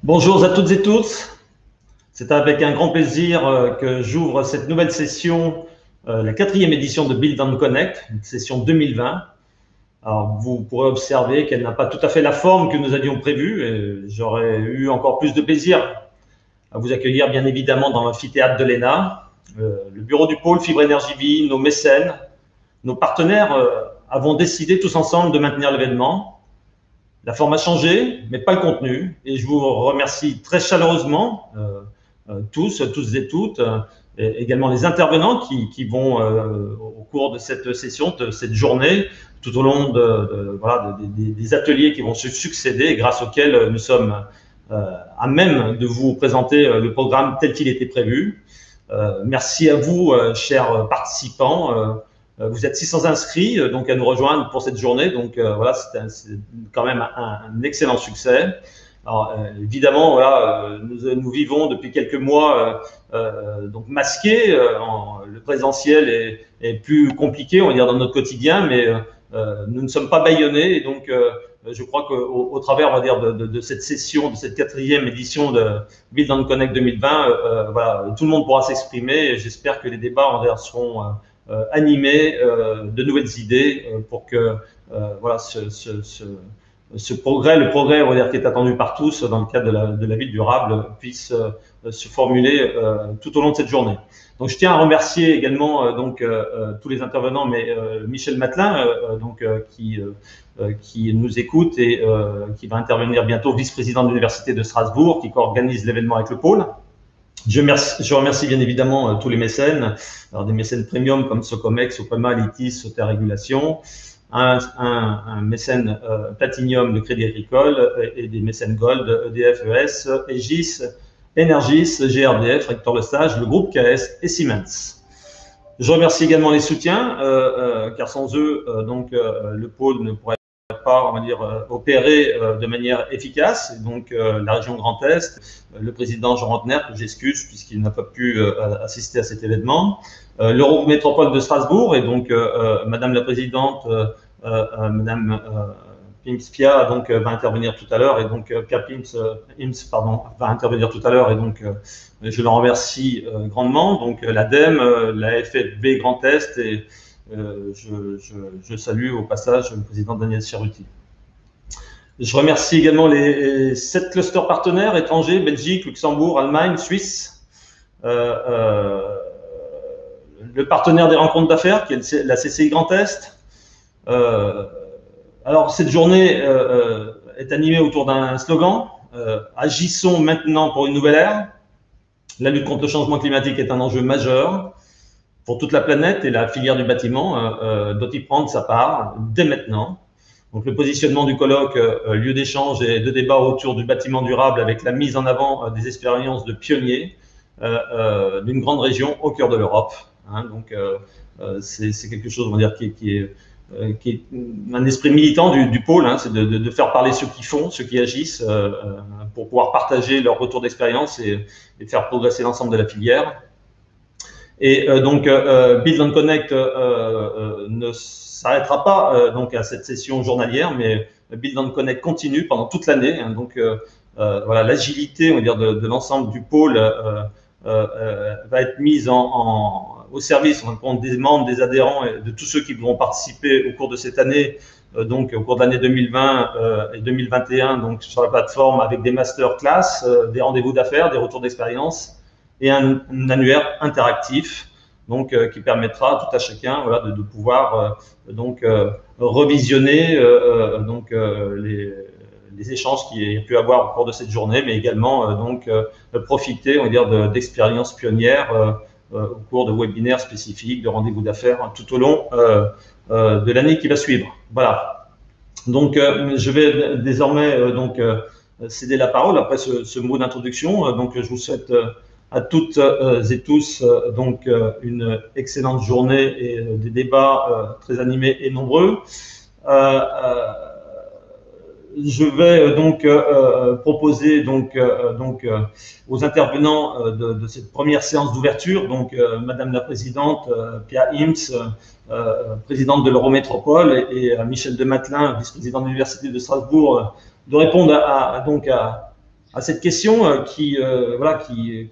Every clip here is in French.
Bonjour à toutes et tous. C'est avec un grand plaisir que j'ouvre cette nouvelle session, la 4e édition de Build and Connect, une session 2020. Alors, vous pourrez observer qu'elle n'a pas tout à fait la forme que nous avions prévue et j'aurais eu encore plus de plaisir à vous accueillir, bien évidemment, dans l'amphithéâtre de l'ENA. Le bureau du pôle Fibre Énergie Vie, nos mécènes, nos partenaires avons décidé tous ensemble de maintenir l'événement. La forme a changé, mais pas le contenu. Et je vous remercie très chaleureusement, tous et toutes, et également les intervenants qui vont, au cours de cette session, de cette journée, tout au long des ateliers qui vont se succéder et grâce auxquels nous sommes à même de vous présenter le programme tel qu'il était prévu. Merci à vous, chers participants. Vous êtes 600 inscrits donc à nous rejoindre pour cette journée, donc voilà, c'est quand même un excellent succès. Alors évidemment, voilà, nous vivons depuis quelques mois donc masqués. Le présentiel est plus compliqué, on va dire, dans notre quotidien, mais nous ne sommes pas bâillonnés et donc je crois qu'au travers, on va dire, de cette session, de cette 4e édition de Build and Connect 2020, voilà, tout le monde pourra s'exprimer et j'espère que les débats, on va dire, seront animer de nouvelles idées pour que voilà, ce progrès, le progrès, on va dire, qui est attendu par tous dans le cadre de la ville durable, puisse se formuler tout au long de cette journée. Donc, je tiens à remercier également tous les intervenants, mais Michel Matelin, qui nous écoute et qui va intervenir bientôt, vice-président de l'Université de Strasbourg, qui co-organise l'événement avec le pôle. Je remercie bien évidemment tous les mécènes, alors des mécènes premium comme Socomex, Sopema, Litis, Sauter Régulation, un mécène Platinum, le Crédit Agricole, et des mécènes Gold, EDF, ES, Aegis, Energis, GRDF, Rector Lestage, le groupe KS et Siemens. Je remercie également les soutiens, car sans eux, le pôle ne pourrait pas, on va dire, opérer de manière efficace. Et donc, la région Grand Est, le président Jean Rantner, que j'excuse puisqu'il n'a pas pu assister à cet événement, l'Eurométropole de Strasbourg, et donc Madame la Présidente, Madame Pims-Pia, donc va intervenir tout à l'heure, et donc Pia Pims, pardon, va intervenir tout à l'heure, et donc je le remercie grandement. Donc l'ADEME, la FFB Grand Est, et je salue au passage le président Daniel Cerruti. Je remercie également les 7 clusters partenaires étrangers, Belgique, Luxembourg, Allemagne, Suisse. Le partenaire des rencontres d'affaires, qui est la CCI Grand Est. Alors, cette journée est animée autour d'un slogan, agissons maintenant pour une nouvelle ère. La lutte contre le changement climatique est un enjeu majeur pour toute la planète et la filière du bâtiment doit y prendre sa part dès maintenant. Donc le positionnement du colloque, lieu d'échange et de débat autour du bâtiment durable avec la mise en avant des expériences de pionniers d'une grande région au cœur de l'Europe. Hein, donc c'est quelque chose, on va dire, qui est un esprit militant du pôle, hein, c'est de faire parler ceux qui font, ceux qui agissent, pour pouvoir partager leur retour d'expérience et faire progresser l'ensemble de la filière. Et donc, Build and Connect ne s'arrêtera pas donc à cette session journalière, mais Build and Connect continue pendant toute l'année. Hein, donc, voilà, l'agilité, on va dire, de l'ensemble du pôle va être mise au service des membres, des adhérents et de tous ceux qui vont participer au cours de cette année, donc au cours de l'année 2020 et 2021, donc sur la plateforme avec des masterclass, des rendez-vous d'affaires, des retours d'expérience, et un annuaire interactif, donc qui permettra à tout à chacun, voilà, de pouvoir revisionner les échanges qu'il y a pu avoir au cours de cette journée, mais également profiter, on va dire, d'expériences pionnières au cours de webinaires spécifiques, de rendez-vous d'affaires tout au long de l'année qui va suivre. Voilà. Donc je vais désormais céder la parole après ce mot d'introduction. Donc je vous souhaite à toutes et tous une excellente journée et des débats très animés et nombreux. Je vais proposer aux intervenants de cette première séance d'ouverture, Madame la Présidente Pia Pims, présidente de l'Eurométropole, et Michel de Matelin, vice-président de l'Université de Strasbourg, de répondre à à cette question voilà, qui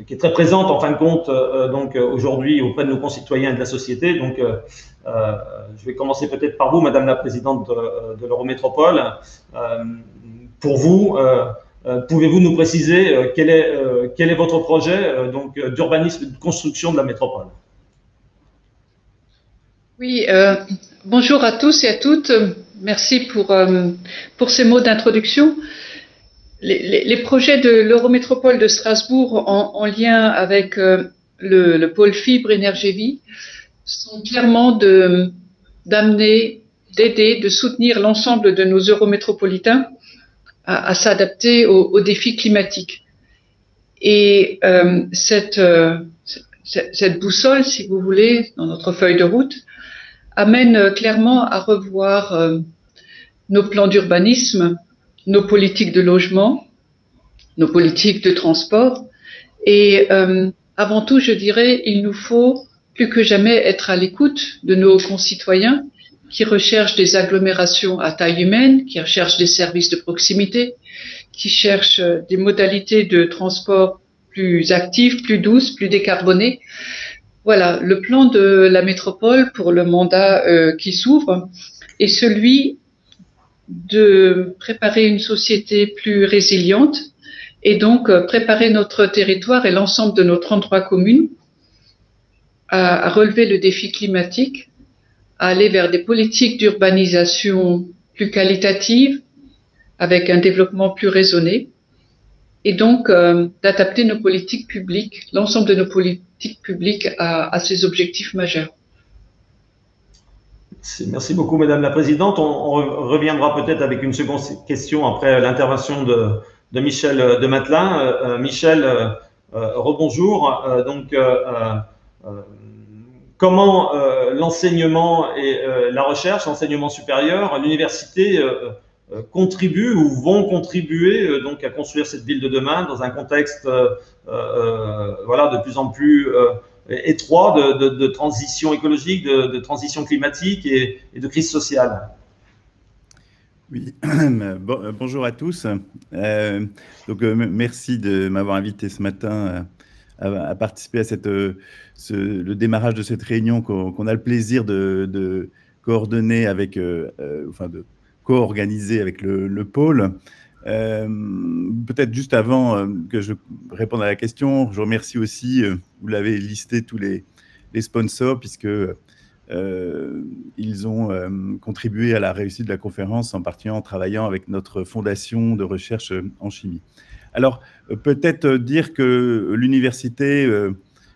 est très présente en fin de compte donc aujourd'hui auprès de nos concitoyens et de la société. Donc, je vais commencer peut-être par vous, Madame la Présidente de l'Eurométropole. Pour vous, pouvez-vous nous préciser quel est votre projet donc d'urbanisme et de construction de la métropole? Oui, bonjour à tous et à toutes. Merci pour ces mots d'introduction. Les projets de l'Eurométropole de Strasbourg en lien avec le pôle fibre énergie-vie sont clairement d'amener, d'aider, de soutenir l'ensemble de nos eurométropolitains à s'adapter aux défis climatiques. Et cette boussole, si vous voulez, dans notre feuille de route, amène clairement à revoir nos plans d'urbanisme, nos politiques de logement, nos politiques de transport. Et avant tout, je dirais, il nous faut plus que jamais être à l'écoute de nos concitoyens qui recherchent des agglomérations à taille humaine, qui recherchent des services de proximité, qui cherchent des modalités de transport plus actives, plus douces, plus décarbonées. Voilà, le plan de la métropole pour le mandat qui s'ouvre est celui de préparer une société plus résiliente et donc préparer notre territoire et l'ensemble de nos 33 communes à relever le défi climatique, à aller vers des politiques d'urbanisation plus qualitatives, avec un développement plus raisonné, et donc d'adapter nos politiques publiques, l'ensemble de nos politiques publiques à ces objectifs majeurs. Merci beaucoup, Madame la Présidente. On reviendra peut-être avec une seconde question après l'intervention de Michel Dematelin. Michel, rebonjour. Donc, comment l'enseignement et la recherche, l'enseignement supérieur, l'université contribuent ou vont contribuer donc à construire cette ville de demain dans un contexte voilà, de plus en plus étroit de transition écologique, de transition climatique et de crise sociale? Oui, bonjour à tous. Merci de m'avoir invité ce matin à participer à le démarrage de cette réunion qu'on a le plaisir de coordonner avec, enfin de co-organiser avec le pôle. Peut-être juste avant que je réponde à la question, je remercie aussi, vous l'avez listé, tous les sponsors, puisque ils ont contribué à la réussite de la conférence, en particulier en travaillant avec notre fondation de recherche en chimie. Alors, peut-être dire que l'université,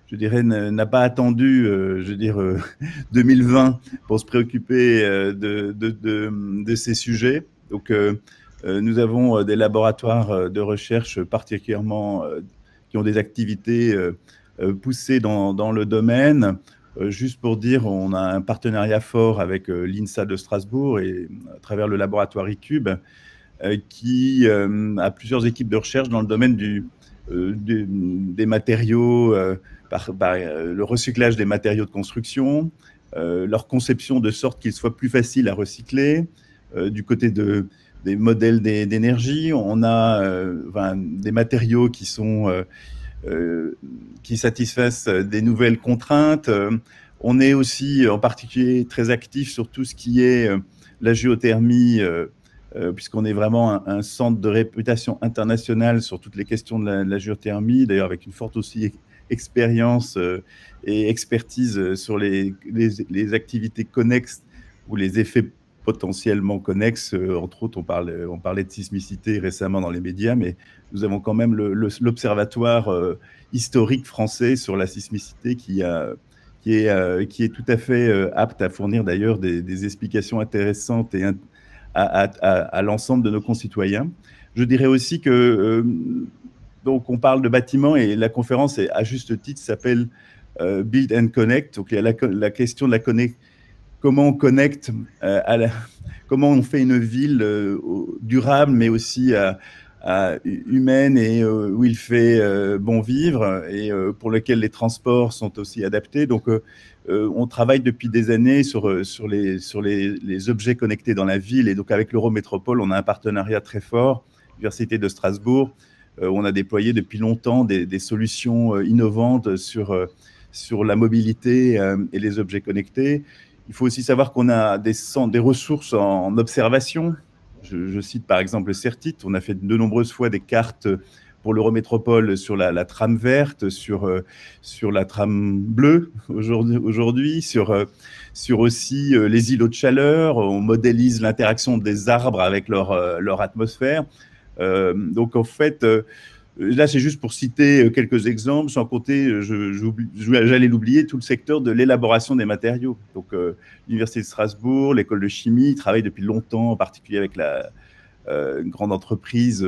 je dirais, n'a pas attendu, 2020 pour se préoccuper de ces sujets. Donc, nous avons des laboratoires de recherche particulièrement qui ont des activités poussées dans le domaine. Juste pour dire, on a un partenariat fort avec l'INSA de Strasbourg et à travers le laboratoire ICUBE qui a plusieurs équipes de recherche dans le domaine des matériaux, le recyclage des matériaux de construction, leur conception de sorte qu'ils soient plus faciles à recycler. Du côté des modèles d'énergie, on a des matériaux qui satisfassent des nouvelles contraintes. On est aussi en particulier très actif sur tout ce qui est la géothermie, puisqu'on est vraiment un centre de réputation internationale sur toutes les questions de la géothermie, d'ailleurs avec une forte aussi expérience et expertise sur les activités connexes ou les effets potentiellement connexes. Entre autres, on parlait de sismicité récemment dans les médias, mais nous avons quand même l'observatoire historique français sur la sismicité qui est tout à fait apte à fournir d'ailleurs des explications intéressantes et à l'ensemble de nos concitoyens. Je dirais aussi que donc on parle de bâtiments et la conférence, à juste titre, s'appelle Build and Connect. Donc il y a la question de comment on connecte, comment on fait une ville durable, mais aussi humaine et où il fait bon vivre et pour lequel les transports sont aussi adaptés. Donc, on travaille depuis des années sur les objets connectés dans la ville et donc avec l'Eurométropole, on a un partenariat très fort l'Université de Strasbourg, on a déployé depuis longtemps des solutions innovantes sur la mobilité et les objets connectés. Il faut aussi savoir qu'on a des ressources en observation. Je cite par exemple le CERTIT. On a fait de nombreuses fois des cartes pour l'Eurométropole sur la trame verte, sur la trame bleue aujourd'hui, sur aussi les îlots de chaleur. On modélise l'interaction des arbres avec leur atmosphère. Donc en fait, là c'est juste pour citer quelques exemples, sans compter, j'allais l'oublier, tout le secteur de l'élaboration des matériaux. Donc l'Université de Strasbourg, l'école de chimie travaille depuis longtemps, en particulier avec une grande entreprise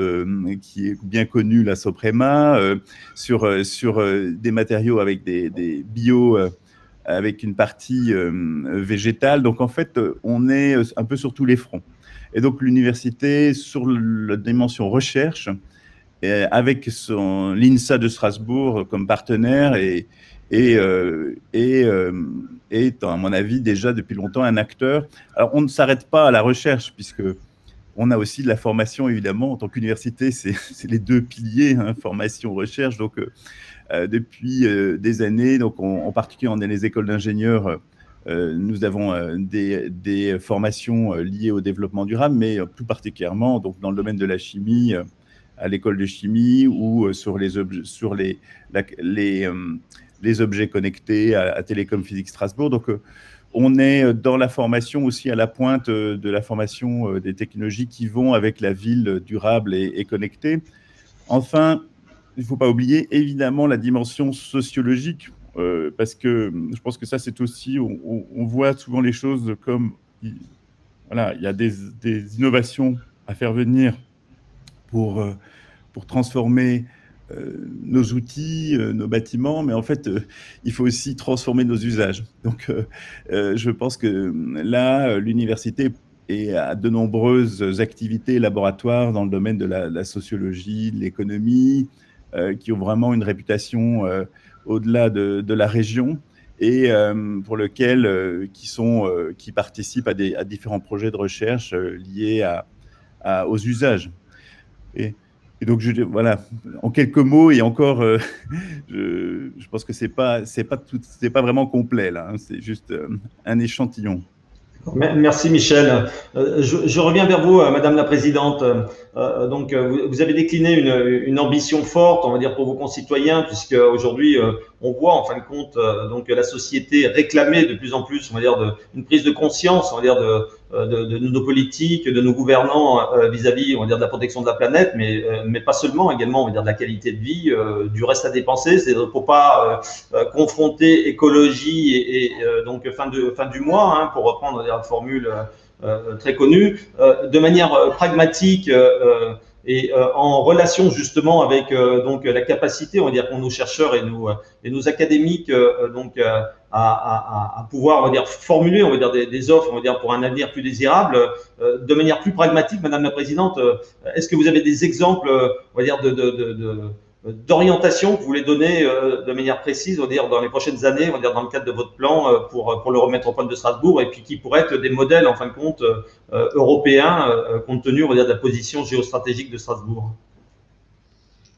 qui est bien connue, la Soprema, sur des matériaux avec des bio, avec une partie végétale. Donc en fait, on est un peu sur tous les fronts. Et donc l'université, sur la dimension recherche, avec l'INSA de Strasbourg comme partenaire, est, à mon avis, déjà depuis longtemps un acteur. Alors on ne s'arrête pas à la recherche, puisque on a aussi de la formation, évidemment. En tant qu'université, c'est les deux piliers, hein, formation-recherche. Donc, depuis des années, donc en particulier dans les écoles d'ingénieurs, nous avons des formations liées au développement durable, mais plus particulièrement donc, dans le domaine de la chimie, à l'école de chimie ou sur les objets connectés à Télécom Physique Strasbourg. Donc, on est dans la formation aussi à la pointe de la formation des technologies qui vont avec la ville durable et connectée. Enfin, il ne faut pas oublier évidemment la dimension sociologique, parce que je pense que ça c'est aussi, on voit souvent les choses comme, voilà, il y a des innovations à faire venir pour transformer nos outils, nos bâtiments, mais en fait, il faut aussi transformer nos usages. Donc, je pense que là, l'université a de nombreuses activités laboratoires dans le domaine de la sociologie, de l'économie, qui ont vraiment une réputation au-delà de la région et pour lequel qui participent à différents projets de recherche liés aux usages. Et donc, voilà, en quelques mots, et encore, je pense que c'est pas vraiment complet, là, hein, c'est juste un échantillon. Merci Michel. Je reviens vers vous, Madame la Présidente. Donc, vous avez décliné une ambition forte, on va dire, pour vos concitoyens, puisque aujourd'hui, on voit en fin de compte donc la société réclamer de plus en plus, on va dire, une prise de conscience, on va dire, de nos politiques, de nos gouvernants vis-à-vis, on va dire, de la protection de la planète, mais pas seulement, également, on va dire, de la qualité de vie, du reste à dépenser. C'est-à-dire pour pas confronter écologie et donc fin du mois, hein, pour reprendre la formule très connue, de manière pragmatique et en relation justement avec donc la capacité, on va dire, qu'ont nos chercheurs et nos académiques donc à pouvoir, on va dire, formuler, on va dire, des offres, on va dire, pour un avenir plus désirable, de manière plus pragmatique. Madame la Présidente, est-ce que vous avez des exemples, on va dire, d'orientation que vous voulez donner de manière précise, on va dire, dans les prochaines années, on va dire, dans le cadre de votre plan pour l'Eurométropole de Strasbourg, et puis qui pourraient être des modèles, en fin de compte, européens, compte tenu, on va dire, de la position géostratégique de Strasbourg?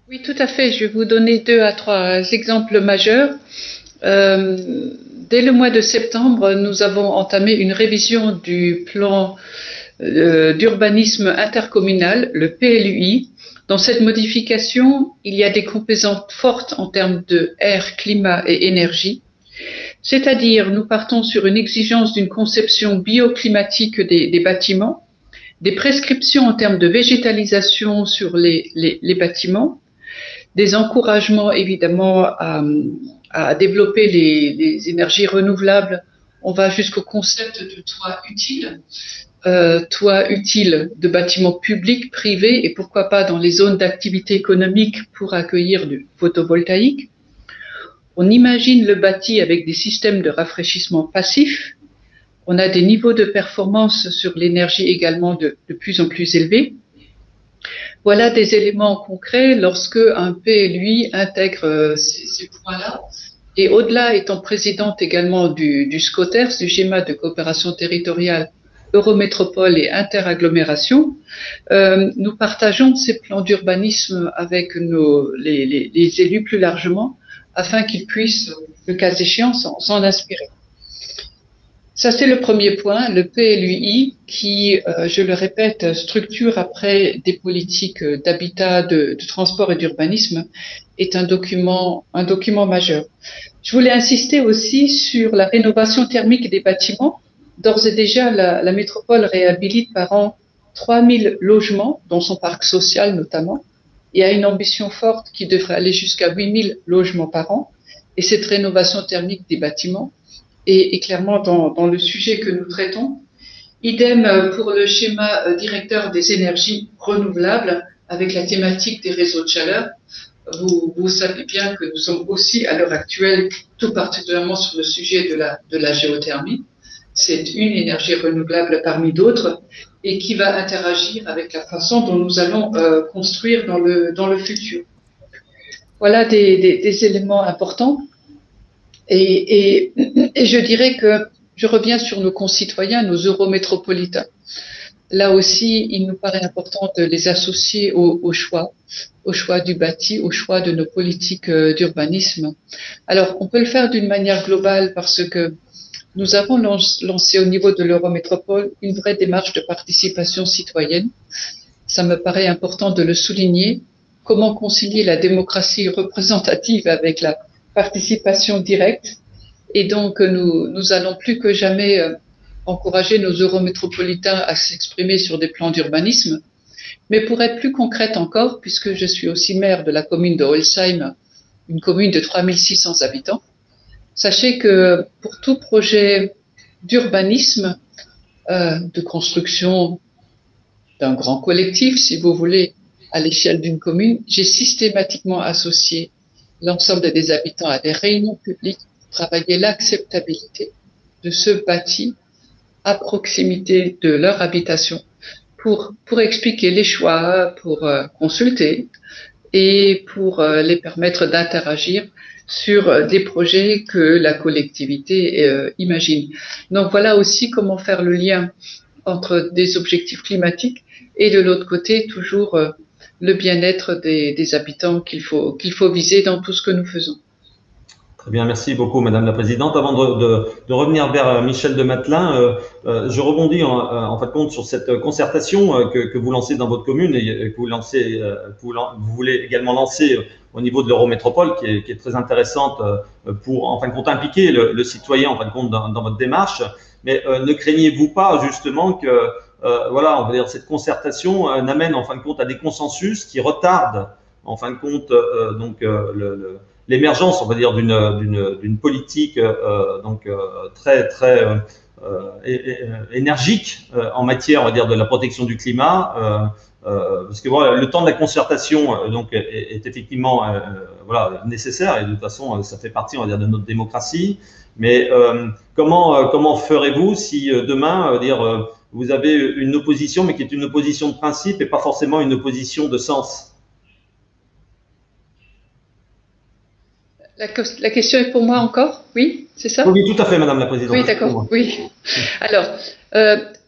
Oui, tout à fait. Je vais vous donner 2 à 3 exemples majeurs. Dès le mois de septembre, nous avons entamé une révision du plan d'urbanisme intercommunal, le PLUI. Dans cette modification, il y a des composantes fortes en termes de air, climat et énergie. C'est-à-dire, nous partons sur une exigence d'une conception bioclimatique des bâtiments, des prescriptions en termes de végétalisation sur les bâtiments, des encouragements évidemment à développer les énergies renouvelables. On va jusqu'au concept de toit utile de bâtiments publics, privés et pourquoi pas dans les zones d'activité économique pour accueillir du photovoltaïque. On imagine le bâti avec des systèmes de rafraîchissement passif. On a des niveaux de performance sur l'énergie également de plus en plus élevés. Voilà des éléments concrets lorsque un PLUI intègre ces points-là. Et au-delà, étant présidente également du SCOTERS, du schéma de coopération territoriale Eurométropole et interagglomération. Nous partageons ces plans d'urbanisme avec les élus plus largement afin qu'ils puissent, le cas échéant, s'en inspirer. Ça, c'est le premier point, le PLUI qui, je le répète, structure après des politiques d'habitat, de transport et d'urbanisme, est un document majeur. Je voulais insister aussi sur la rénovation thermique des bâtiments. D'ores et déjà, la métropole réhabilite par an 3000 logements, dont son parc social notamment, et a une ambition forte qui devrait aller jusqu'à 8000 logements par an. Et cette rénovation thermique des bâtiments est clairement dans le sujet que nous traitons. Idem pour le schéma directeur des énergies renouvelables avec la thématique des réseaux de chaleur. Vous savez bien que nous sommes aussi à l'heure actuelle tout particulièrement sur le sujet de la géothermie. C'est une énergie renouvelable parmi d'autres et qui va interagir avec la façon dont nous allons construire dans le futur. Voilà des éléments importants. Et je dirais que je reviens sur nos concitoyens, nos eurométropolitains. Là aussi, il nous paraît important de les associer au choix du bâti, au choix de nos politiques d'urbanisme. Alors, on peut le faire d'une manière globale parce que nous avons lancé au niveau de l'Eurométropole une vraie démarche de participation citoyenne. Ça me paraît important de le souligner. Comment concilier la démocratie représentative avec la participation directe? Et donc, nous allons plus que jamais encourager nos eurométropolitains à s'exprimer sur des plans d'urbanisme. Mais pour être plus concrète encore, puisque je suis aussi maire de la commune de Holsheim, une commune de 3600 habitants, sachez que pour tout projet d'urbanisme, de construction d'un grand collectif, si vous voulez, à l'échelle d'une commune, j'ai systématiquement associé l'ensemble des habitants à des réunions publiques pour travailler l'acceptabilité de ce bâti à proximité de leur habitation pour expliquer les choix, pour consulter et pour les permettre d'interagir sur des projets que la collectivité imagine. Donc voilà aussi comment faire le lien entre des objectifs climatiques et de l'autre côté toujours le bien-être des habitants qu'il faut viser dans tout ce que nous faisons. Très bien, merci beaucoup Madame la Présidente. Avant de revenir vers Michel de Mathelin, je rebondis en fin de compte sur cette concertation que vous lancez dans votre commune et que vous voulez également lancer au niveau de l'Eurométropole, qui est très intéressante pour en fin de compte impliquer le citoyen en fin de compte dans votre démarche. Mais ne craignez-vous pas justement que voilà, on va dire cette concertation n'amène en fin de compte à des consensus qui retardent en fin de compte l'émergence, on va dire, d'une politique très énergique en matière, on va dire, de la protection du climat, parce que voilà, le temps de la concertation est effectivement voilà, nécessaire et de toute façon ça fait partie, on va dire, de notre démocratie. Mais comment ferez-vous si demain, vous avez une opposition, mais qui est une opposition de principe et pas forcément une opposition de sens? La question est pour moi encore? Oui, c'est ça? Oui, tout à fait, Madame la Présidente. Oui, d'accord, oui. Alors,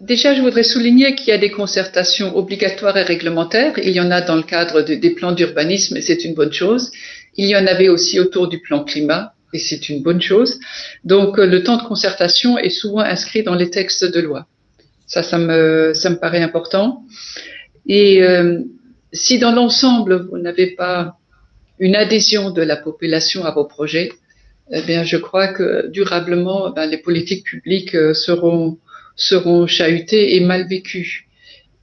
déjà, je voudrais souligner qu'il y a des concertations obligatoires et réglementaires. Il y en a dans le cadre des plans d'urbanisme et c'est une bonne chose. Il y en avait aussi autour du plan climat et c'est une bonne chose. Donc, le temps de concertation est souvent inscrit dans les textes de loi. Ça me paraît important. Et si dans l'ensemble, vous n'avez pas une adhésion de la population à vos projets, eh bien, je crois que durablement, les politiques publiques seront chahutées et mal vécues.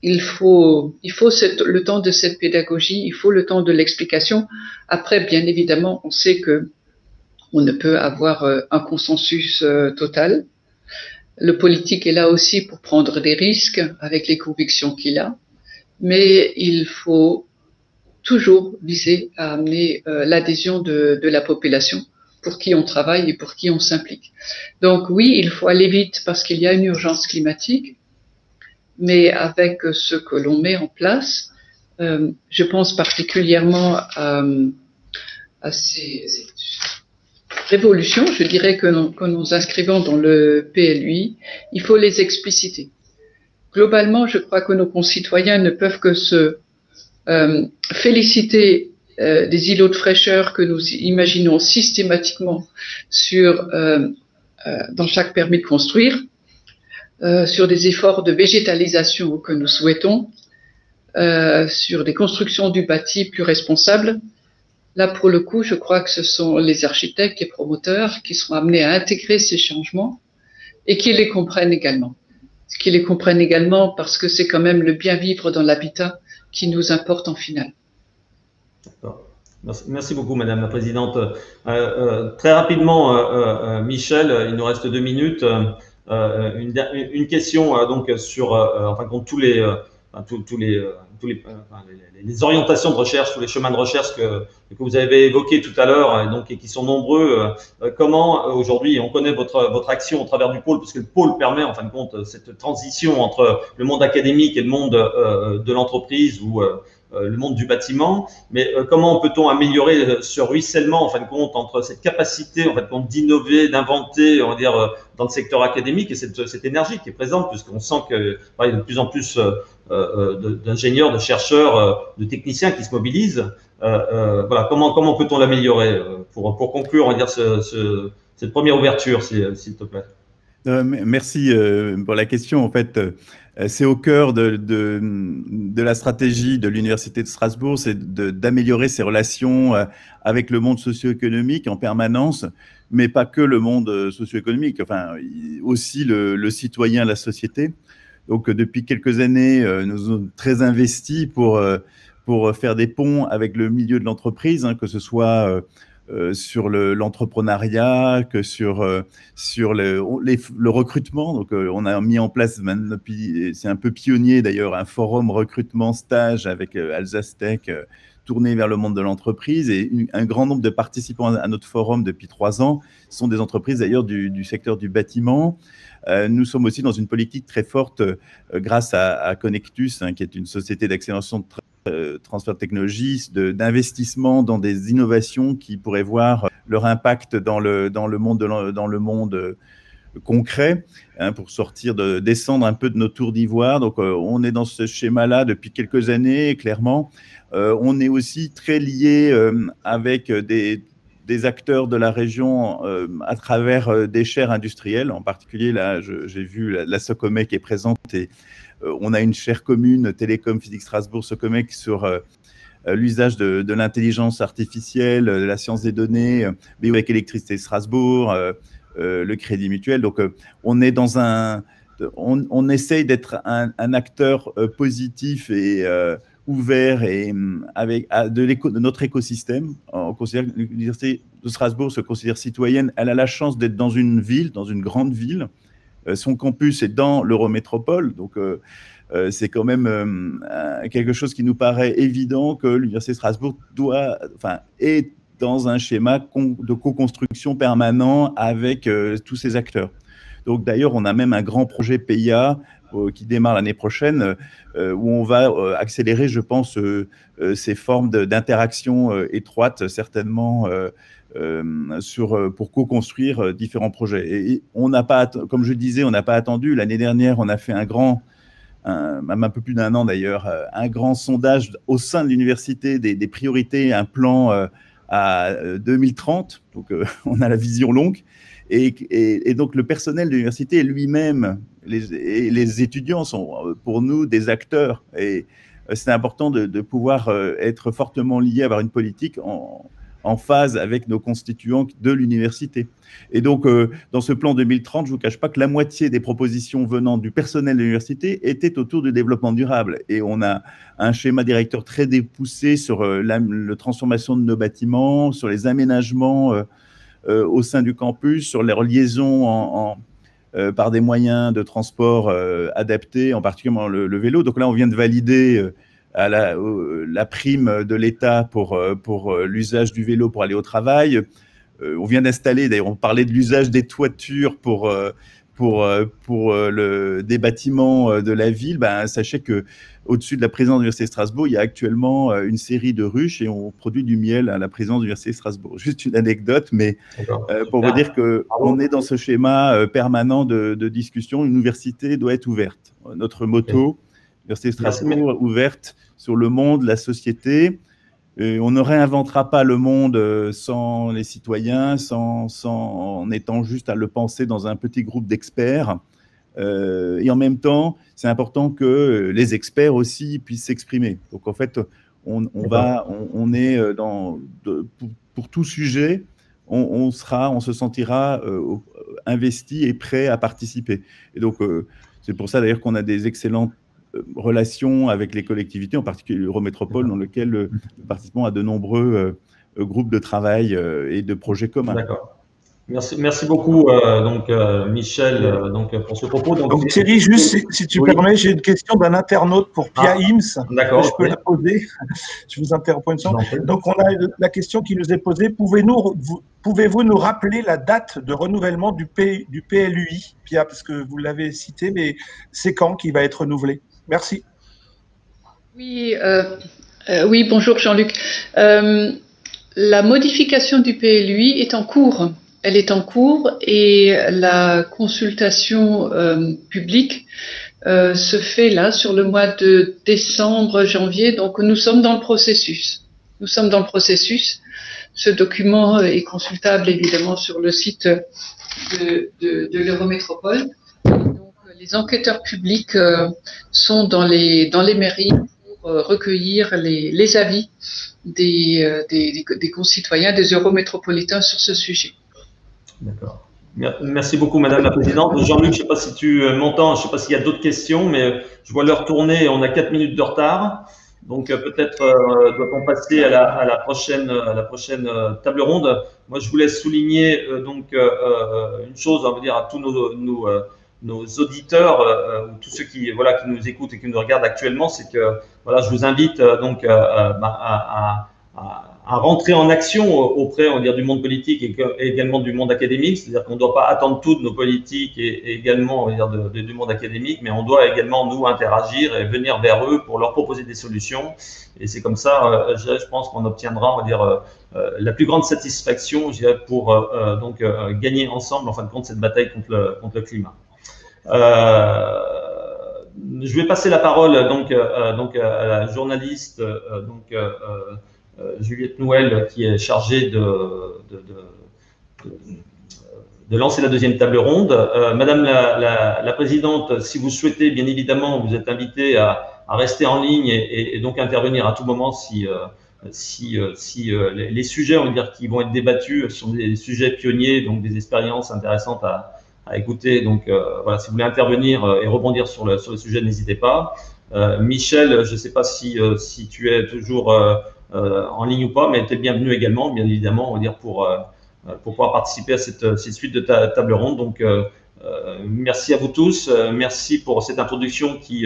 Il faut le temps de cette pédagogie, il faut le temps de l'explication. Après, bien évidemment, on sait que on ne peut avoir un consensus total. Le politique est là aussi pour prendre des risques avec les convictions qu'il a, mais il faut toujours viser à amener l'adhésion de la population pour qui on travaille et pour qui on s'implique. Donc oui, il faut aller vite parce qu'il y a une urgence climatique, mais avec ce que l'on met en place, je pense particulièrement à ces révolutions, je dirais que nous inscrivons dans le PLUI, il faut les expliciter. globalement, je crois que nos concitoyens ne peuvent que se féliciter des îlots de fraîcheur que nous imaginons systématiquement dans chaque permis de construire, sur des efforts de végétalisation que nous souhaitons, sur des constructions du bâti plus responsables. Là, pour le coup, je crois que ce sont les architectes et promoteurs qui seront amenés à intégrer ces changements et qui les comprennent également. Qui les comprennent également parce que c'est quand même le bien vivre dans l'habitat qui nous importe en finale. Merci beaucoup, Madame la Présidente. Très rapidement, Michel, il nous reste 2 minutes. Une question donc sur, en fin de compte, les orientations de recherche, tous les chemins de recherche que vous avez évoqués tout à l'heure, et qui sont nombreux. Comment aujourd'hui, on connaît votre action au travers du pôle, parce que le pôle permet en fin de compte cette transition entre le monde académique et le monde de l'entreprise ou le monde du bâtiment, mais comment peut-on améliorer ce ruissellement en fin de compte entre cette capacité en fin de compte d'innover, d'inventer, on va dire dans le secteur académique et cette énergie qui est présente, puisqu'on sent qu'il y a de plus en plus d'ingénieurs, de chercheurs, de techniciens qui se mobilisent. Voilà, comment peut-on l'améliorer pour conclure, on va dire cette première ouverture, s'il te plaît. Merci pour la question. En fait, c'est au cœur de la stratégie de l'Université de Strasbourg, c'est d'améliorer ses relations avec le monde socio-économique en permanence, mais pas que le monde socio-économique, enfin aussi le citoyen, la société. Donc depuis quelques années, nous sommes très investis pour faire des ponts avec le milieu de l'entreprise, hein, que ce soit sur l'entrepreneuriat, que sur le recrutement. Donc, on a mis en place, c'est un peu pionnier d'ailleurs, un forum recrutement stage avec Alsace Tech, tourné vers le monde de l'entreprise, et un grand nombre de participants à notre forum depuis 3 ans sont des entreprises d'ailleurs du secteur du bâtiment. Nous sommes aussi dans une politique très forte grâce à Connectus, hein, qui est une société d'accélération de transfert de technologie, d'investissement dans des innovations qui pourraient voir leur impact dans le monde concret, hein, pour descendre un peu de nos tours d'ivoire. Donc, on est dans ce schéma-là depuis quelques années, clairement. On est aussi très lié avec des acteurs de la région à travers des chaires industrielles. En particulier, là, j'ai vu la Socomec qui est présente, et on a une chaire commune, Télécom Physique Strasbourg, Socomec, sur l'usage de l'intelligence artificielle, de la science des données, BO avec Électricité Strasbourg, le Crédit Mutuel. Donc, on est on essaye d'être un acteur positif et ouvert et de notre écosystème. On considère que l'Université de Strasbourg se considère citoyenne. Elle a la chance d'être dans une ville, dans une grande ville. Son campus est dans l'Eurométropole, donc c'est quand même quelque chose qui nous paraît évident, que l'Université de Strasbourg est dans un schéma de co-construction permanent avec tous ces acteurs. Donc d'ailleurs, on a même un grand projet PIA qui démarre l'année prochaine, où on va accélérer, je pense, ces formes d'interaction étroite, certainement, pour co-construire différents projets. Et on n'a pas, comme je disais, on n'a pas attendu. L'année dernière, on a fait même un peu plus d'1 an d'ailleurs, un grand sondage au sein de l'université des priorités, un plan à 2030. Donc, on a la vision longue. Et donc, le personnel de l'université lui-même, les étudiants sont pour nous des acteurs. Et c'est important de pouvoir être fortement lié, avoir une politique en phase avec nos constituants de l'université. Et donc, dans ce plan 2030, je ne vous cache pas que la moitié des propositions venant du personnel de l'université étaient autour du développement durable. Et on a un schéma directeur très dépoussé sur la transformation de nos bâtiments, sur les aménagements au sein du campus, sur les liaisons par des moyens de transport adaptés, en particulier le vélo. Donc là, on vient de valider la prime de l'État pour l'usage du vélo pour aller au travail. On vient d'installer, d'ailleurs, on parlait de l'usage des toitures pour des bâtiments de la ville, sachez que au-dessus de la présidence de l'Université de Strasbourg, il y a actuellement une série de ruches et on produit du miel à la présidence de l'Université de Strasbourg. Juste une anecdote, mais pour vous dire qu'on est dans ce schéma permanent de discussion. Une université doit être ouverte. Notre motto, l'Université de Strasbourg, ouverte sur le monde, la société. On ne réinventera pas le monde sans les citoyens, en étant juste à le penser dans un petit groupe d'experts. Et en même temps, c'est important que les experts aussi puissent s'exprimer. Donc en fait, on est pour tout sujet, on se sentira investi et prêt à participer. Et donc c'est pour ça d'ailleurs qu'on a des excellentes relations avec les collectivités, en particulier l'Eurométropole, dans lequel nous participons à de nombreux groupes de travail et de projets communs. D'accord. Merci beaucoup, Michel, pour ce propos. Donc Thierry, juste si tu permets, j'ai une question d'un internaute pour Pia Ims. D'accord. Je peux la poser. Je vous interromps une seconde. Donc on a la question qui nous est posée. Pouvez-vous nous rappeler la date de renouvellement du PLUI, Pia, parce que vous l'avez cité, mais c'est quand qui va être renouvelé? Merci. Oui, bonjour Jean-Luc. La modification du PLUI est en cours. Elle est en cours et la consultation publique se fait là sur le mois de décembre, janvier. Donc nous sommes dans le processus. Ce document est consultable évidemment sur le site de l'Eurométropole. Donc les enquêteurs publics sont dans les mairies pour recueillir les avis des concitoyens, des eurométropolitains sur ce sujet. D'accord. Merci beaucoup, Madame la Présidente. Jean-Luc, je ne sais pas si tu m'entends, je ne sais pas s'il y a d'autres questions, mais je vois l'heure tourner, on a 4 minutes de retard. Donc peut-être doit-on passer à la prochaine table ronde. Moi, je voulais souligner une chose, on va dire à tous nos auditeurs ou tous ceux qui nous écoutent et qui nous regardent actuellement, c'est que je vous invite à rentrer en action auprès, on va dire, du monde politique et également du monde académique. C'est-à-dire qu'on ne doit pas attendre tout de nos politiques et également, on va dire, du monde académique, mais on doit également, nous, interagir et venir vers eux pour leur proposer des solutions. Et c'est comme ça, je pense qu'on obtiendra, on va dire, la plus grande satisfaction, je dirais, pour gagner ensemble, en fin de compte, cette bataille contre le climat. Je vais passer la parole à la journaliste Juliette Nouel, qui est chargée de lancer la deuxième table ronde. Madame la Présidente, si vous souhaitez, bien évidemment, vous êtes invitée à rester en ligne et donc intervenir à tout moment si les sujets, on va dire, qui vont être débattus sont des sujets pionniers, donc des expériences intéressantes à écouter. Donc si vous voulez intervenir et rebondir sur le sujet, n'hésitez pas. Michel, je ne sais pas si tu es toujours en ligne ou pas, mais tu es bienvenu également, bien évidemment, on va dire, pour pouvoir participer à cette suite de table ronde. Donc, merci à vous tous. Merci pour cette introduction qui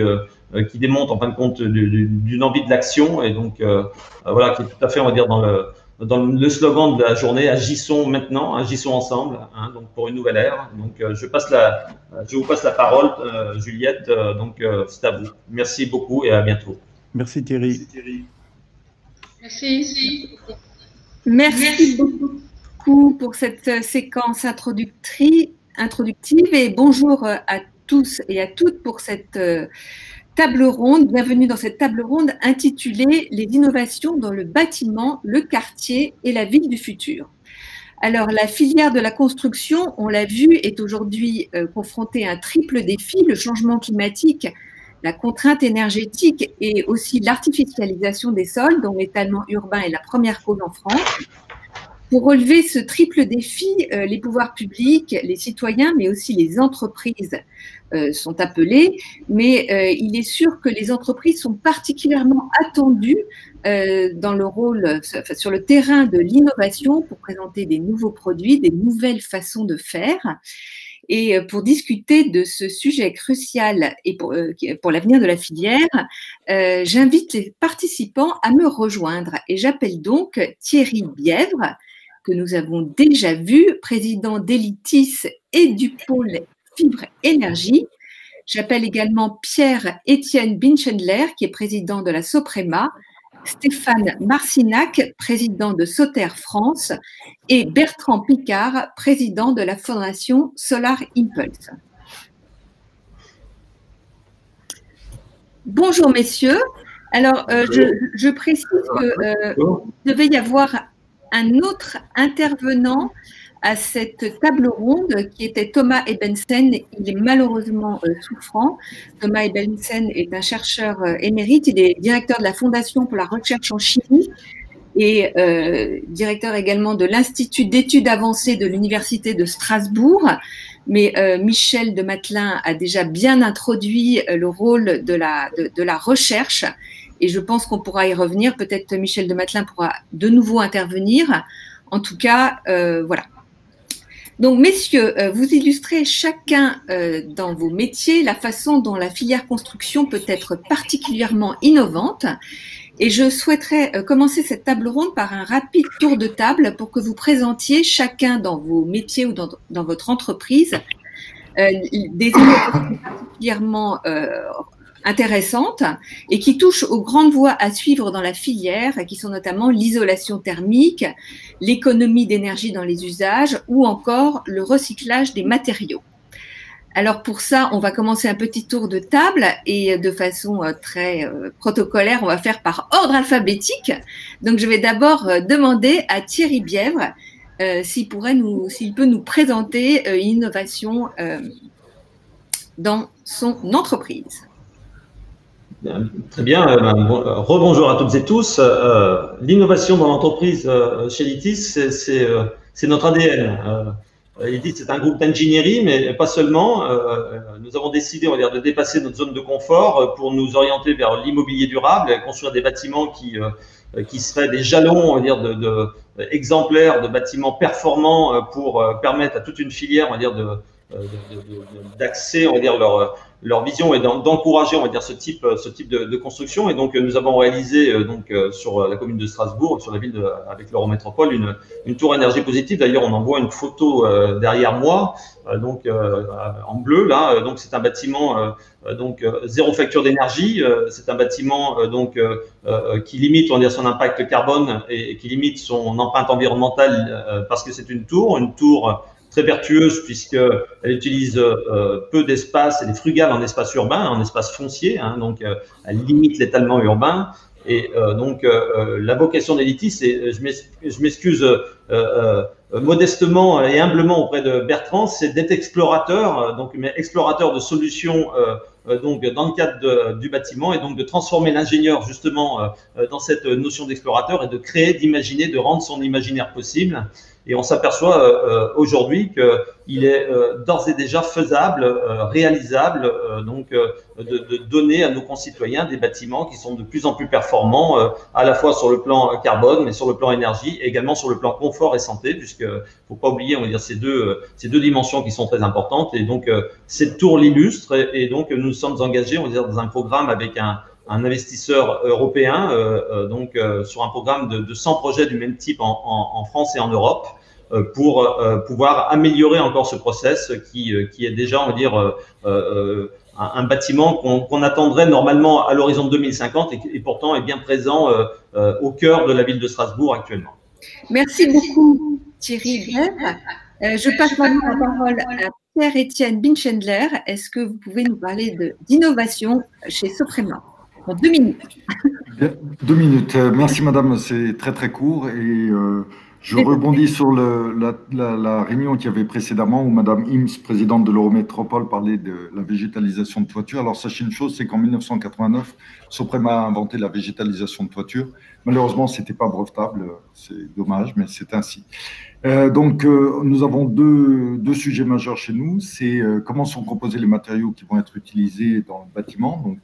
démontre, en fin de compte, d'une envie de l'action et donc, qui est tout à fait, on va dire, dans le slogan de la journée, agissons maintenant, agissons ensemble, donc pour une nouvelle ère. Donc, je vous passe la parole, Juliette. C'est à vous. Merci beaucoup et à bientôt. Merci Thierry. Merci beaucoup pour cette séquence introductive et bonjour à tous et à toutes pour cette table ronde. Bienvenue dans cette table ronde intitulée « Les innovations dans le bâtiment, le quartier et la ville du futur ». Alors, la filière de la construction, on l'a vu, est aujourd'hui confrontée à un triple défi, le changement climatique, la contrainte énergétique et aussi l'artificialisation des sols, dont l'étalement urbain est la première cause en France. Pour relever ce triple défi, les pouvoirs publics, les citoyens, mais aussi les entreprises sont appelés. Mais il est sûr que les entreprises sont particulièrement attendues dans le rôle, sur le terrain de l'innovation pour présenter des nouveaux produits, des nouvelles façons de faire. Et pour discuter de ce sujet crucial et pour l'avenir de la filière, j'invite les participants à me rejoindre. Et j'appelle donc Thierry Bièvre, que nous avons déjà vu, président d'Elitis et du pôle Fibre Énergie. J'appelle également Pierre-Étienne Binchendler, qui est président de la Soprema, Stéphane Marcinac, président de Soter France, et Bertrand Picard, président de la Fondation Solar Impulse. Bonjour messieurs. Alors, je précise qu'il devait y avoir un autre intervenant à cette table ronde qui était Thomas Ebensen. Il est malheureusement souffrant. Thomas Ebensen est un chercheur émérite. Il est directeur de la Fondation pour la recherche en chimie et directeur également de l'Institut d'études avancées de l'Université de Strasbourg. Mais Michel de Mathelin a déjà bien introduit le rôle de la recherche et je pense qu'on pourra y revenir. Peut-être Michel de Mathelin pourra de nouveau intervenir. En tout cas, voilà. Donc, messieurs, vous illustrez chacun dans vos métiers la façon dont la filière construction peut être particulièrement innovante. Et je souhaiterais commencer cette table ronde par un rapide tour de table pour que vous présentiez chacun dans vos métiers ou dans votre entreprise des innovations particulièrement intéressantes et qui touchent aux grandes voies à suivre dans la filière, qui sont notamment l'isolation thermique, l'économie d'énergie dans les usages ou encore le recyclage des matériaux. Alors pour ça, on va commencer un petit tour de table et de façon très protocolaire, on va faire par ordre alphabétique. Donc je vais d'abord demander à Thierry Bièvre s'il peut nous présenter une innovation dans son entreprise. Très bien. Rebonjour à toutes et tous. L'innovation dans l'entreprise chez Litis, c'est notre ADN. Litis, c'est un groupe d'ingénierie, mais pas seulement. Nous avons décidé, on va dire, de dépasser notre zone de confort pour nous orienter vers l'immobilier durable, construire des bâtiments qui seraient des jalons, on va dire, exemplaires de bâtiments performants pour permettre à toute une filière, on va dire, d'accès, on va dire, leur vision et d'encourager, on va dire, ce type de construction. Et donc, nous avons réalisé sur la commune de Strasbourg, sur la ville avec l'Eurométropole, une tour énergie positive. D'ailleurs, on en voit une photo derrière moi, en bleu là. Donc, c'est un bâtiment zéro facture d'énergie. C'est un bâtiment qui limite, on va dire, son impact carbone et qui limite son empreinte environnementale parce que c'est une tour très vertueuse puisqu'elle utilise peu d'espace, elle est frugale en espace urbain, en espace foncier, elle limite l'étalement urbain. Et la vocation d'Elitis, je m'excuse modestement et humblement auprès de Bertrand, c'est d'être explorateur, mais explorateur de solutions dans le cadre du bâtiment et donc de transformer l'ingénieur justement dans cette notion d'explorateur et de créer, d'imaginer, de rendre son imaginaire possible. Et on s'aperçoit aujourd'hui qu'il est d'ores et déjà faisable, réalisable, de donner à nos concitoyens des bâtiments qui sont de plus en plus performants, à la fois sur le plan carbone, mais sur le plan énergie, et également sur le plan confort et santé, puisque faut pas oublier, on va dire, ces deux dimensions qui sont très importantes. Et donc cette tour l'illustre, et donc nous sommes engagés, on va dire, dans un programme avec un investisseur européen, sur un programme de 100 projets du même type en France et en Europe, pour pouvoir améliorer encore ce process qui est déjà, on va dire, un bâtiment qu'on attendrait normalement à l'horizon de 2050 et pourtant est bien présent au cœur de la ville de Strasbourg actuellement. Merci beaucoup Thierry Bièvre. Je passe maintenant la parole à Pierre-Étienne Binchendler. Est-ce que vous pouvez nous parler d'innovation chez Soprema? En 2 minutes. 2 minutes. Merci madame, c'est très très court et je rebondis sur la réunion qu'il y avait précédemment où madame Ims, présidente de l'Eurométropole, parlait de la végétalisation de toiture. Alors sachez une chose, c'est qu'en 1989, Soprema a inventé la végétalisation de toiture. Malheureusement, ce n'était pas brevetable, c'est dommage, mais c'est ainsi. Nous avons deux sujets majeurs chez nous. C'est comment sont composés les matériaux qui vont être utilisés dans le bâtiment,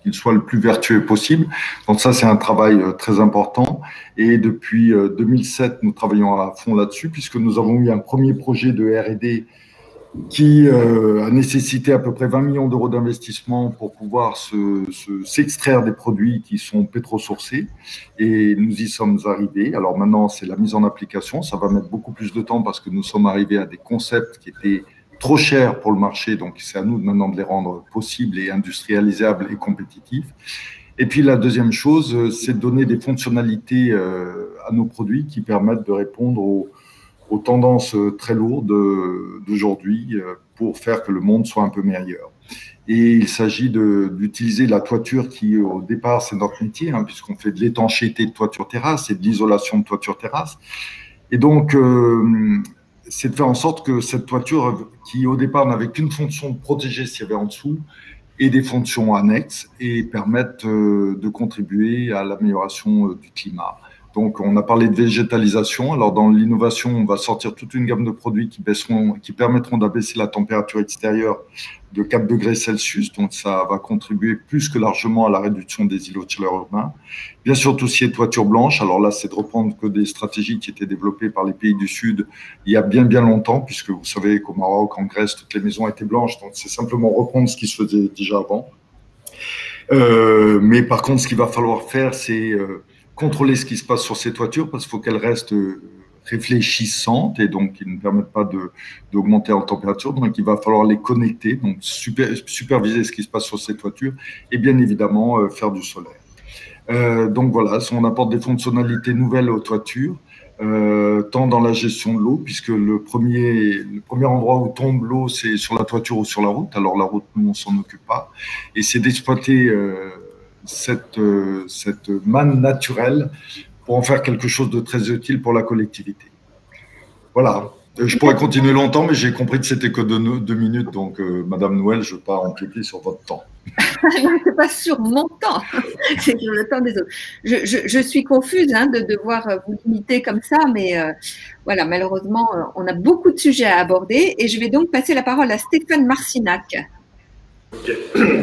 qu'ils soient le plus vertueux possible. Donc ça, c'est un travail très important. Et depuis 2007, nous travaillons à fond là-dessus, puisque nous avons eu un premier projet de R&D qui a nécessité à peu près 20 millions d'euros d'investissement pour pouvoir s'extraire des produits qui sont pétrosourcés. Et nous y sommes arrivés. Alors maintenant, c'est la mise en application. Ça va mettre beaucoup plus de temps parce que nous sommes arrivés à des concepts qui étaient trop chers pour le marché, donc c'est à nous maintenant de les rendre possibles et industrialisables et compétitifs. Et puis la deuxième chose, c'est de donner des fonctionnalités à nos produits qui permettent de répondre aux tendances très lourdes d'aujourd'hui pour faire que le monde soit un peu meilleur. Et il s'agit d'utiliser la toiture qui, au départ, c'est notre métier, hein, puisqu'on fait de l'étanchéité de toiture-terrasse et de l'isolation de toiture-terrasse. Et donc, c'est de faire en sorte que cette toiture, qui au départ n'avait qu'une fonction de protéger ce qu'il y avait en dessous, ait des fonctions annexes et permettent de contribuer à l'amélioration du climat. Donc, on a parlé de végétalisation. Alors, dans l'innovation, on va sortir toute une gamme de produits qui permettront d'abaisser la température extérieure de 4 degrés Celsius. Donc, ça va contribuer plus que largement à la réduction des îlots de chaleur urbains. Bien sûr, tout ce qui est toiture blanche. Alors là, c'est de reprendre que des stratégies qui étaient développées par les pays du Sud il y a bien, bien longtemps, puisque vous savez qu'au Maroc, en Grèce, toutes les maisons étaient blanches. Donc, c'est simplement reprendre ce qui se faisait déjà avant. Mais par contre, ce qu'il va falloir faire, c'est contrôler ce qui se passe sur ces toitures, parce qu'il faut qu'elles restent réfléchissantes et donc qui ne permettent pas d'augmenter en température. Donc, il va falloir les connecter, donc superviser ce qui se passe sur ces toitures et bien évidemment faire du solaire. Donc voilà, on apporte des fonctionnalités nouvelles aux toitures, tant dans la gestion de l'eau, puisque le premier endroit où tombe l'eau, c'est sur la toiture ou sur la route. Alors la route, nous, on s'en occupe pas. Et c'est d'exploiter cette manne naturelle pour en faire quelque chose de très utile pour la collectivité. Voilà. Je pourrais continuer longtemps, mais j'ai compris que c'était que 2 minutes. Donc, Madame Noël, je ne veux pas empiéter sur votre temps. C'est pas sur mon temps, c'est sur le temps des autres. Je suis confuse de devoir vous limiter comme ça, mais voilà, malheureusement, on a beaucoup de sujets à aborder et je vais donc passer la parole à Stéphane Marcinac. Ok,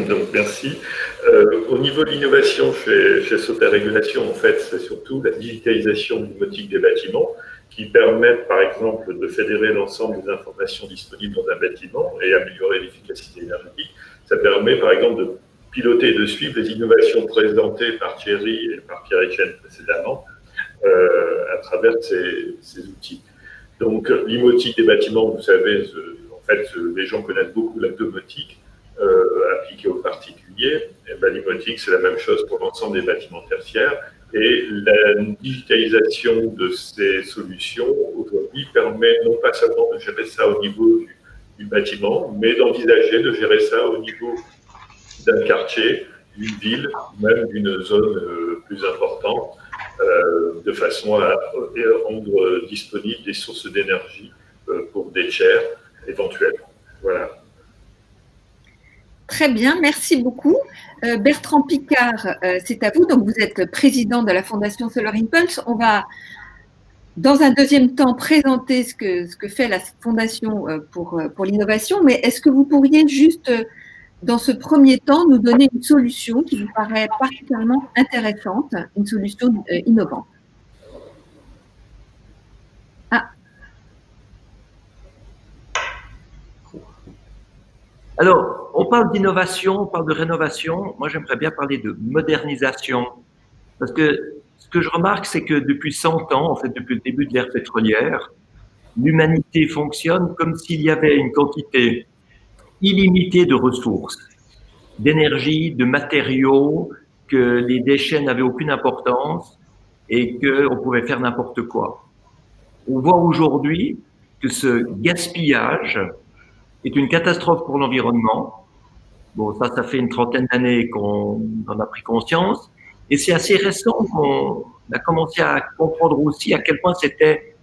donc merci. Au niveau de l'innovation chez Sauter Régulation, en fait, c'est surtout la digitalisation domotique des bâtiments qui permettent, par exemple, de fédérer l'ensemble des informations disponibles dans un bâtiment et améliorer l'efficacité énergétique. Ça permet, par exemple, de piloter et de suivre les innovations présentées par Thierry et par Pierre-Etienne précédemment à travers ces outils. Donc, l'imotique des bâtiments, vous savez, en fait, les gens connaissent beaucoup la domotique appliquée aux particuliers. L'imotique, c'est la même chose pour l'ensemble des bâtiments tertiaires. Et la digitalisation de ces solutions, aujourd'hui, permet non pas seulement de gérer ça au niveau du bâtiment, mais d'envisager de gérer ça au niveau d'un quartier, d'une ville, même d'une zone plus importante, de façon à rendre disponibles des sources d'énergie pour des tiers éventuellement. Voilà. Très bien, merci beaucoup. Bertrand Picard, c'est à vous. Donc, vous êtes président de la Fondation Solar Impulse. On va, dans un deuxième temps, présenter ce que fait la Fondation pour l'innovation. Mais est-ce que vous pourriez juste, dans ce premier temps, nous donner une solution qui vous paraît particulièrement intéressante, une solution innovante? Alors, on parle d'innovation, on parle de rénovation. Moi, j'aimerais bien parler de modernisation. Parce que ce que je remarque, c'est que depuis 100 ans, en fait, depuis le début de l'ère pétrolière, l'humanité fonctionne comme s'il y avait une quantité illimitée de ressources, d'énergie, de matériaux, que les déchets n'avaient aucune importance et qu'on pouvait faire n'importe quoi. On voit aujourd'hui que ce gaspillage est une catastrophe pour l'environnement. Bon, ça fait une trentaine d'années qu'on en a pris conscience. Et c'est assez récent qu'on a commencé à comprendre aussi à quel point c'était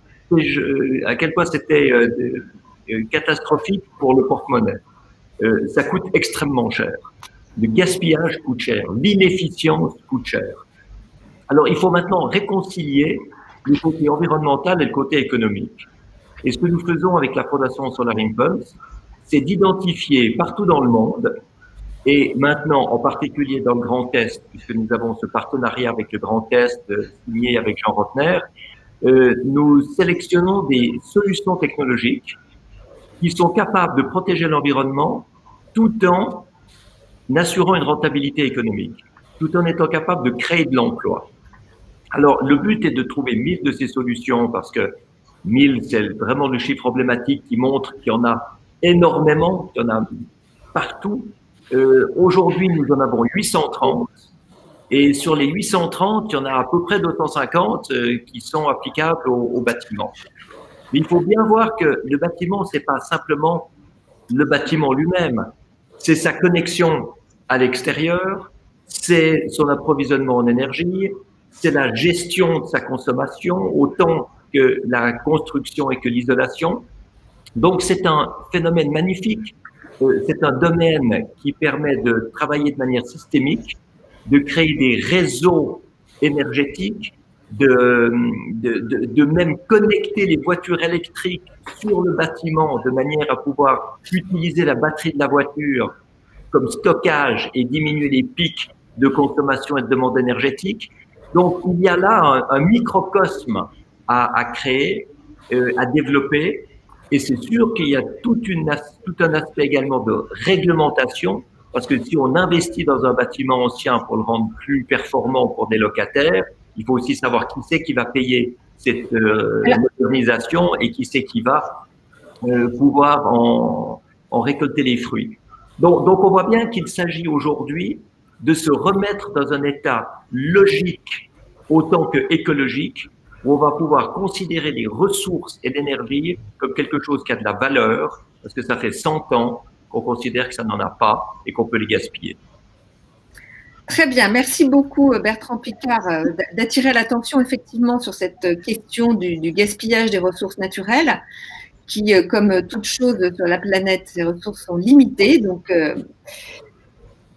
catastrophique pour le porte-monnaie. Ça coûte extrêmement cher. Le gaspillage coûte cher. L'inefficience coûte cher. Alors, il faut maintenant réconcilier le côté environnemental et le côté économique. Et ce que nous faisons avec la Fondation Solar Impulse, c'est d'identifier partout dans le monde, et maintenant en particulier dans le Grand Est, puisque nous avons ce partenariat avec le Grand Est signé avec Jean Rotner, nous sélectionnons des solutions technologiques qui sont capables de protéger l'environnement tout en assurant une rentabilité économique, tout en étant capable de créer de l'emploi. Alors, le but est de trouver 1000 de ces solutions parce que 1000, c'est vraiment le chiffre emblématique qui montre qu'il y en a énormément, il y en a partout. Aujourd'hui, nous en avons 830. Et sur les 830, il y en a à peu près 250 qui sont applicables au bâtiment. Mais il faut bien voir que le bâtiment, c'est pas simplement le bâtiment lui-même, c'est sa connexion à l'extérieur, c'est son approvisionnement en énergie, c'est la gestion de sa consommation, autant que la construction et que l'isolation. Donc c'est un phénomène magnifique, c'est un domaine qui permet de travailler de manière systémique, de créer des réseaux énergétiques, de même connecter les voitures électriques sur le bâtiment de manière à pouvoir utiliser la batterie de la voiture comme stockage et diminuer les pics de consommation et de demande énergétique. Donc, il y a là un microcosme à créer, à développer, et c'est sûr qu'il y a tout un aspect également de réglementation, parce que si on investit dans un bâtiment ancien pour le rendre plus performant pour des locataires, il faut aussi savoir qui c'est qui va payer cette modernisation et qui c'est qui va pouvoir en récolter les fruits. Donc on voit bien qu'il s'agit aujourd'hui de se remettre dans un état logique autant que écologique, où on va pouvoir considérer les ressources et l'énergie comme quelque chose qui a de la valeur, parce que ça fait 100 ans qu'on considère que ça n'en a pas et qu'on peut les gaspiller. Très bien, merci beaucoup Bertrand Piccard d'attirer l'attention effectivement sur cette question du gaspillage des ressources naturelles qui, comme toute chose sur la planète, ces ressources sont limitées. Donc,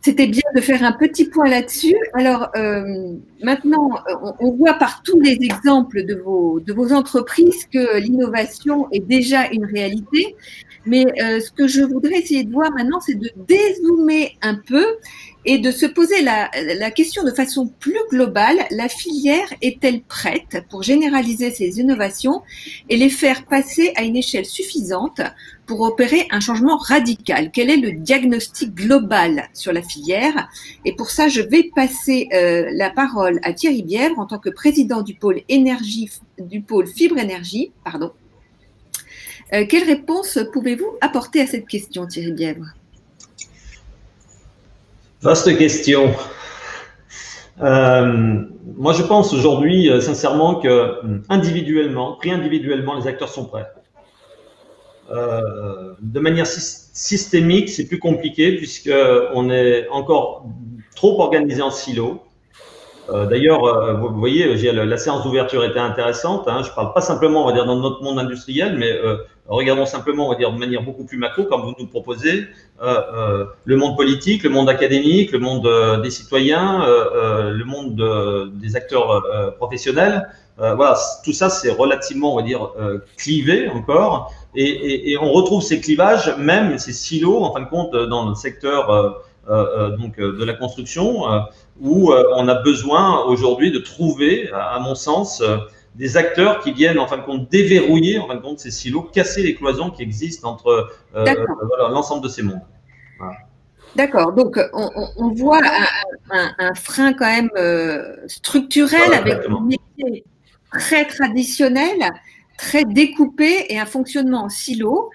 c'était bien de faire un petit point là-dessus. Alors, maintenant, on voit par tous les exemples de vos entreprises que l'innovation est déjà une réalité. Mais ce que je voudrais essayer de voir maintenant, c'est de dézoomer un peu et de se poser la question de façon plus globale. La filière est-elle prête pour généraliser ces innovations et les faire passer à une échelle suffisante pour opérer un changement radical? Quel est le diagnostic global sur la filière? Et pour ça, je vais passer la parole à Thierry Bièvre en tant que président du pôle Fibre Énergie. Pardon. Quelle réponse pouvez-vous apporter à cette question, Thierry Bièvre? Vaste question. Moi, je pense aujourd'hui, sincèrement, que pris individuellement, les acteurs sont prêts. De manière systémique, c'est plus compliqué puisqu'on est encore trop organisé en silo. D'ailleurs, vous voyez, la séance d'ouverture était intéressante. Hein. Je ne parle pas simplement, on va dire, dans notre monde industriel, mais regardons simplement, on va dire, de manière beaucoup plus macro, comme vous nous proposez, le monde politique, le monde académique, le monde des citoyens, le monde des acteurs professionnels. Voilà, tout ça, c'est relativement, on va dire, clivé encore. Et on retrouve ces clivages, même ces silos, en fin de compte, dans le secteur donc de la construction, où on a besoin aujourd'hui de trouver, à mon sens, des acteurs qui viennent en fin de compte déverrouiller en fin de compte ces silos, casser les cloisons qui existent entre voilà, l'ensemble de ces mondes. Voilà. D'accord, donc on voit un frein quand même structurel, voilà, avec un métier très traditionnel, très découpé et un fonctionnement en silo.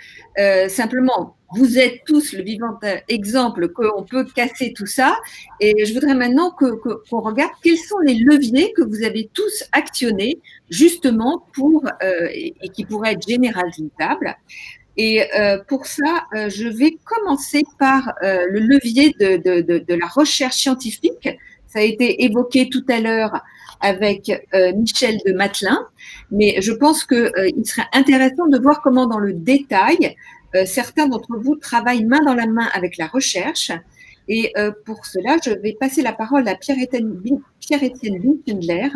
Simplement, vous êtes tous le vivant exemple qu'on peut casser tout ça. Et je voudrais maintenant qu'on regarde quels sont les leviers que vous avez tous actionnés justement et qui pourraient être généralisables. Et pour ça, je vais commencer par le levier de la recherche scientifique. Ça a été évoqué tout à l'heure avec Michel de Matelin, mais je pense qu'il serait intéressant de voir comment dans le détail, certains d'entre vous travaillent main dans la main avec la recherche. Et pour cela, je vais passer la parole à Pierre-Étienne Binkendler,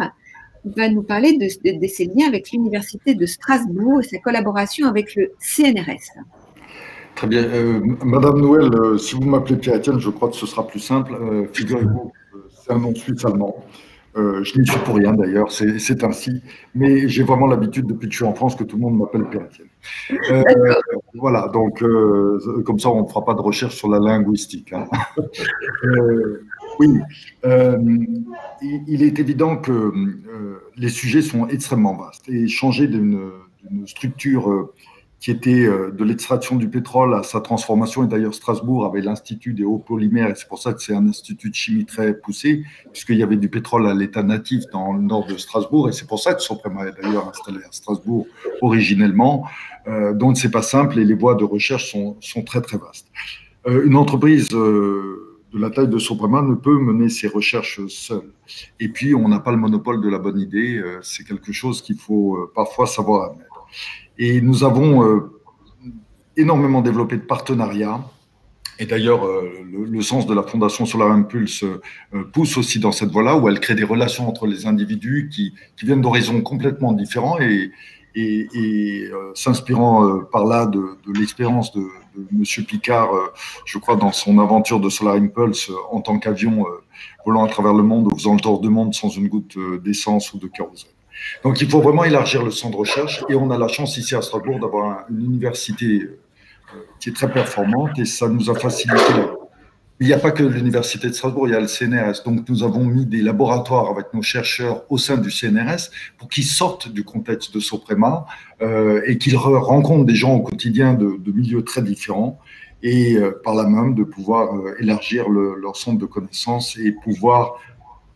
qui va nous parler de ses liens avec l'Université de Strasbourg et sa collaboration avec le CNRS. Très bien. Madame Noël, si vous m'appelez Pierre-Étienne, je crois que ce sera plus simple. Figurez-vous, c'est un nom suisse-allemand. Je n'y suis pour rien d'ailleurs, c'est ainsi. Mais j'ai vraiment l'habitude, depuis que je suis en France, que tout le monde m'appelle Pierre-Étienne. Voilà, donc comme ça, on ne fera pas de recherche sur la linguistique. Hein. Oui, il est évident que les sujets sont extrêmement vastes et changer d'une structure qui était de l'extraction du pétrole à sa transformation. Et d'ailleurs, Strasbourg avait l'Institut des hauts polymères, et c'est pour ça que c'est un institut de chimie très poussé, puisqu'il y avait du pétrole à l'état natif dans le nord de Strasbourg, et c'est pour ça que Soprema est d'ailleurs installé à Strasbourg originellement. Donc, c'est pas simple, et les voies de recherche sont très, très vastes. Une entreprise de la taille de Soprema ne peut mener ses recherches seule. Et puis, on n'a pas le monopole de la bonne idée. C'est quelque chose qu'il faut parfois savoir admettre. Et nous avons énormément développé de partenariats. Et d'ailleurs, le sens de la Fondation Solar Impulse pousse aussi dans cette voie-là, où elle crée des relations entre les individus qui viennent d'horizons complètement différents et s'inspirant par là de l'expérience de M. Picard, je crois, dans son aventure de Solar Impulse en tant qu'avion volant à travers le monde ou faisant le tour du monde sans une goutte d'essence ou de kérosène. Donc, il faut vraiment élargir le centre de recherche, et on a la chance ici à Strasbourg d'avoir une université qui est très performante, et ça nous a facilité. Il n'y a pas que l'université de Strasbourg, il y a le CNRS. Donc, nous avons mis des laboratoires avec nos chercheurs au sein du CNRS pour qu'ils sortent du contexte de Soprema et qu'ils rencontrent des gens au quotidien de milieux très différents, et par là même de pouvoir élargir leur centre de connaissances et pouvoir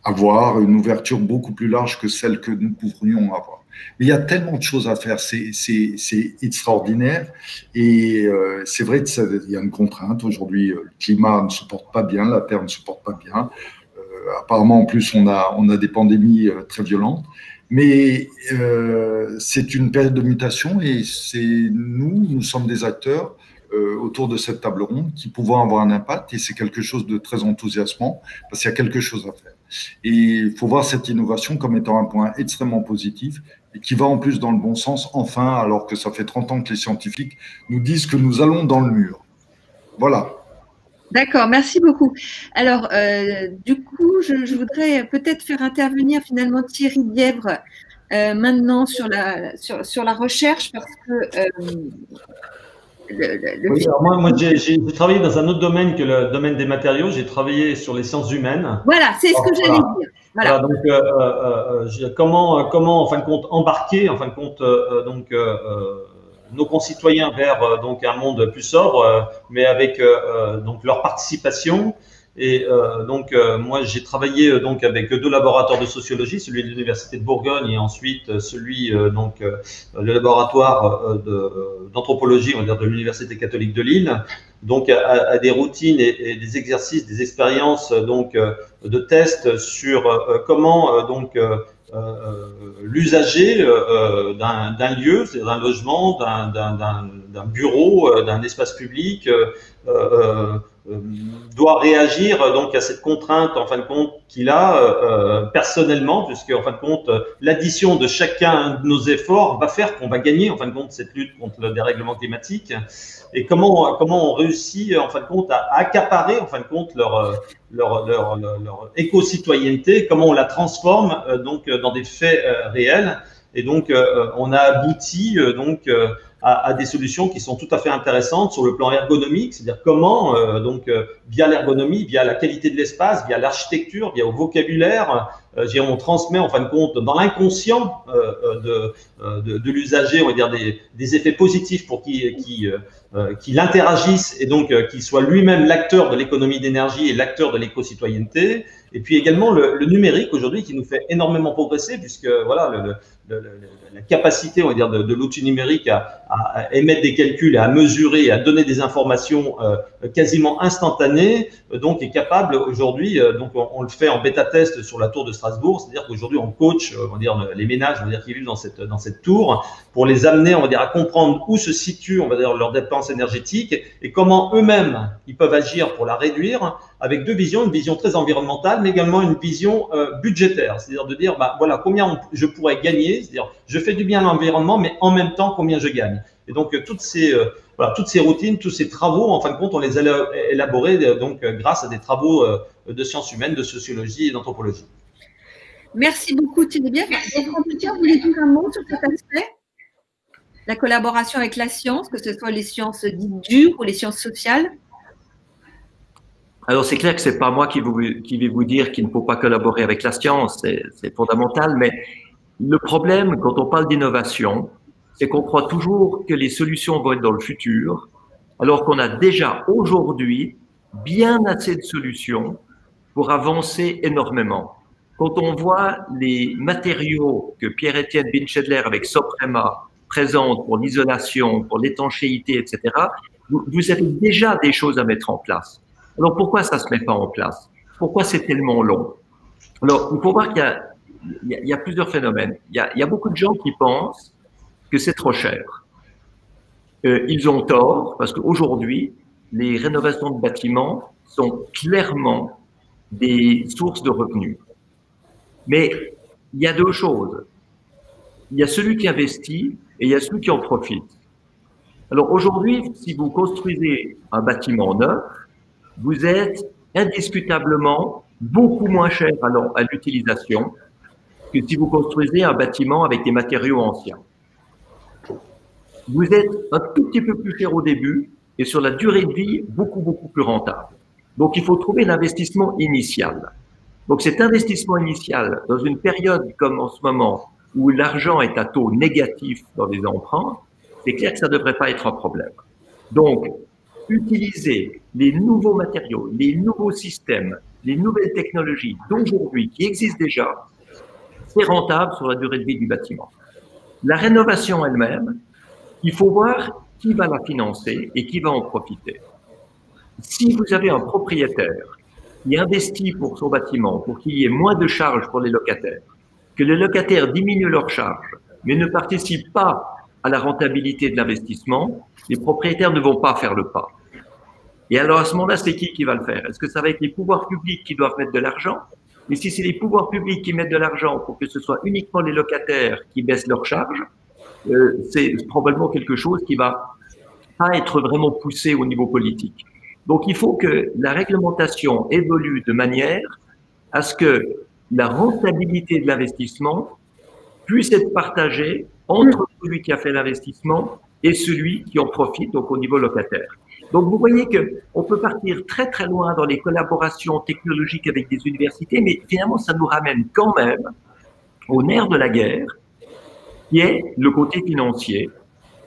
avoir une ouverture beaucoup plus large que celle que nous pourrions avoir. Mais il y a tellement de choses à faire, c'est extraordinaire, et c'est vrai qu'il y a une contrainte. Aujourd'hui, le climat ne se porte pas bien, la Terre ne se porte pas bien. Apparemment, en plus, on a des pandémies très violentes. Mais c'est une période de mutation, et nous sommes des acteurs autour de cette table ronde qui pouvons avoir un impact, et c'est quelque chose de très enthousiasmant parce qu'il y a quelque chose à faire. Et il faut voir cette innovation comme étant un point extrêmement positif et qui va en plus dans le bon sens, enfin, alors que ça fait 30 ans que les scientifiques nous disent que nous allons dans le mur. Voilà. D'accord, merci beaucoup. Alors, du coup, je voudrais peut-être faire intervenir finalement Thierry Bièvre maintenant sur la recherche, parce que oui, alors moi j'ai travaillé dans un autre domaine que le domaine des matériaux. J'ai travaillé sur les sciences humaines. Voilà, c'est ce que j'allais dire. Voilà. Donc, comment en fin de compte embarquer en fin de compte nos concitoyens vers donc un monde plus sobre, mais avec donc leur participation. Et moi j'ai travaillé donc avec deux laboratoires de sociologie, celui de l'université de Bourgogne et ensuite celui le laboratoire d'anthropologie, on va dire, de l'université catholique de Lille, donc à des routines et des exercices, des expériences donc de tests sur comment l'usager d'un lieu, c'est-à-dire d'un logement, d'un bureau, d'un espace public, doit réagir donc à cette contrainte en fin de compte qu'il a personnellement, puisque en fin de compte l'addition de chacun de nos efforts va faire qu'on va gagner en fin de compte cette lutte contre le dérèglement climatique. Et comment on réussit en fin de compte à accaparer en fin de compte leur éco-citoyenneté, comment on la transforme donc dans des faits réels. Et donc on a abouti à des solutions qui sont tout à fait intéressantes sur le plan ergonomique, c'est-à-dire comment, via l'ergonomie, via la qualité de l'espace, via l'architecture, via au vocabulaire, on transmet en fin de compte dans l'inconscient de l'usager, on va dire des effets positifs pour qu'il interagisse et donc qu'il soit lui-même l'acteur de l'économie d'énergie et l'acteur de l'éco-citoyenneté. Et puis également le numérique aujourd'hui qui nous fait énormément progresser, puisque voilà la capacité, on va dire, de l'outil numérique à émettre des calculs, à mesurer, à donner des informations quasiment instantanées, donc est capable aujourd'hui, donc on le fait en bêta-test sur la tour de Strasbourg, c'est-à-dire qu'aujourd'hui on coach, on va dire, les ménages, on va dire, qui vivent dans cette tour, pour les amener, on va dire, à comprendre où se situe, on va dire, leur dépense énergétique et comment eux-mêmes ils peuvent agir pour la réduire, avec deux visions, une vision très environnementale, mais également une vision budgétaire, c'est-à-dire de dire, voilà, combien je pourrais gagner, c'est-à-dire je fais du bien à l'environnement, mais en même temps, combien je gagne. Et donc, toutes ces routines, tous ces travaux, en fin de compte, on les a élaborés grâce à des travaux de sciences humaines, de sociologie et d'anthropologie. Merci beaucoup, Thierry Bièvre. Vous voulez dire un mot sur cet aspect? La collaboration avec la science, que ce soit les sciences dites dures ou les sciences sociales? Alors, c'est clair que c'est pas moi qui vais vous dire qu'il ne faut pas collaborer avec la science, c'est fondamental, mais le problème, quand on parle d'innovation, c'est qu'on croit toujours que les solutions vont être dans le futur, alors qu'on a déjà aujourd'hui bien assez de solutions pour avancer énormément. Quand on voit les matériaux que Pierre-Étienne Binchedler avec Soprema présente pour l'isolation, pour l'étanchéité, etc., vous avez déjà des choses à mettre en place. Alors pourquoi ça ne se met pas en place? Pourquoi c'est tellement long? Alors, il faut voir qu'il y a plusieurs phénomènes. Il y a beaucoup de gens qui pensent que c'est trop cher. Ils ont tort parce qu'aujourd'hui, les rénovations de bâtiments sont clairement des sources de revenus. Mais il y a deux choses. Il y a celui qui investit et il y a celui qui en profite. Alors aujourd'hui, si vous construisez un bâtiment neuf, vous êtes indiscutablement beaucoup moins cher à l'utilisation que si vous construisez un bâtiment avec des matériaux anciens. Vous êtes un tout petit peu plus cher au début et sur la durée de vie, beaucoup plus rentable. Donc, il faut trouver l'investissement initial. Donc, cet investissement initial, dans une période comme en ce moment, où l'argent est à taux négatif dans les emprunts, c'est clair que ça ne devrait pas être un problème. Donc, utiliser les nouveaux matériaux, les nouveaux systèmes, les nouvelles technologies d'aujourd'hui qui existent déjà, c'est rentable sur la durée de vie du bâtiment. La rénovation elle-même, il faut voir qui va la financer et qui va en profiter. Si vous avez un propriétaire qui investit pour son bâtiment pour qu'il y ait moins de charges pour les locataires, que les locataires diminuent leurs charges, mais ne participent pas à la rentabilité de l'investissement, les propriétaires ne vont pas faire le pas. Et alors à ce moment-là, c'est qui va le faire? Est-ce que ça va être les pouvoirs publics qui doivent mettre de l'argent? Mais si c'est les pouvoirs publics qui mettent de l'argent pour que ce soit uniquement les locataires qui baissent leurs charges, c'est probablement quelque chose qui va pas être vraiment poussé au niveau politique. Donc il faut que la réglementation évolue de manière à ce que la rentabilité de l'investissement puisse être partagée entre celui qui a fait l'investissement et celui qui en profite, donc au niveau locataire. Donc vous voyez qu'on peut partir très très loin dans les collaborations technologiques avec des universités, mais finalement ça nous ramène quand même au nerf de la guerre, qui est le côté financier,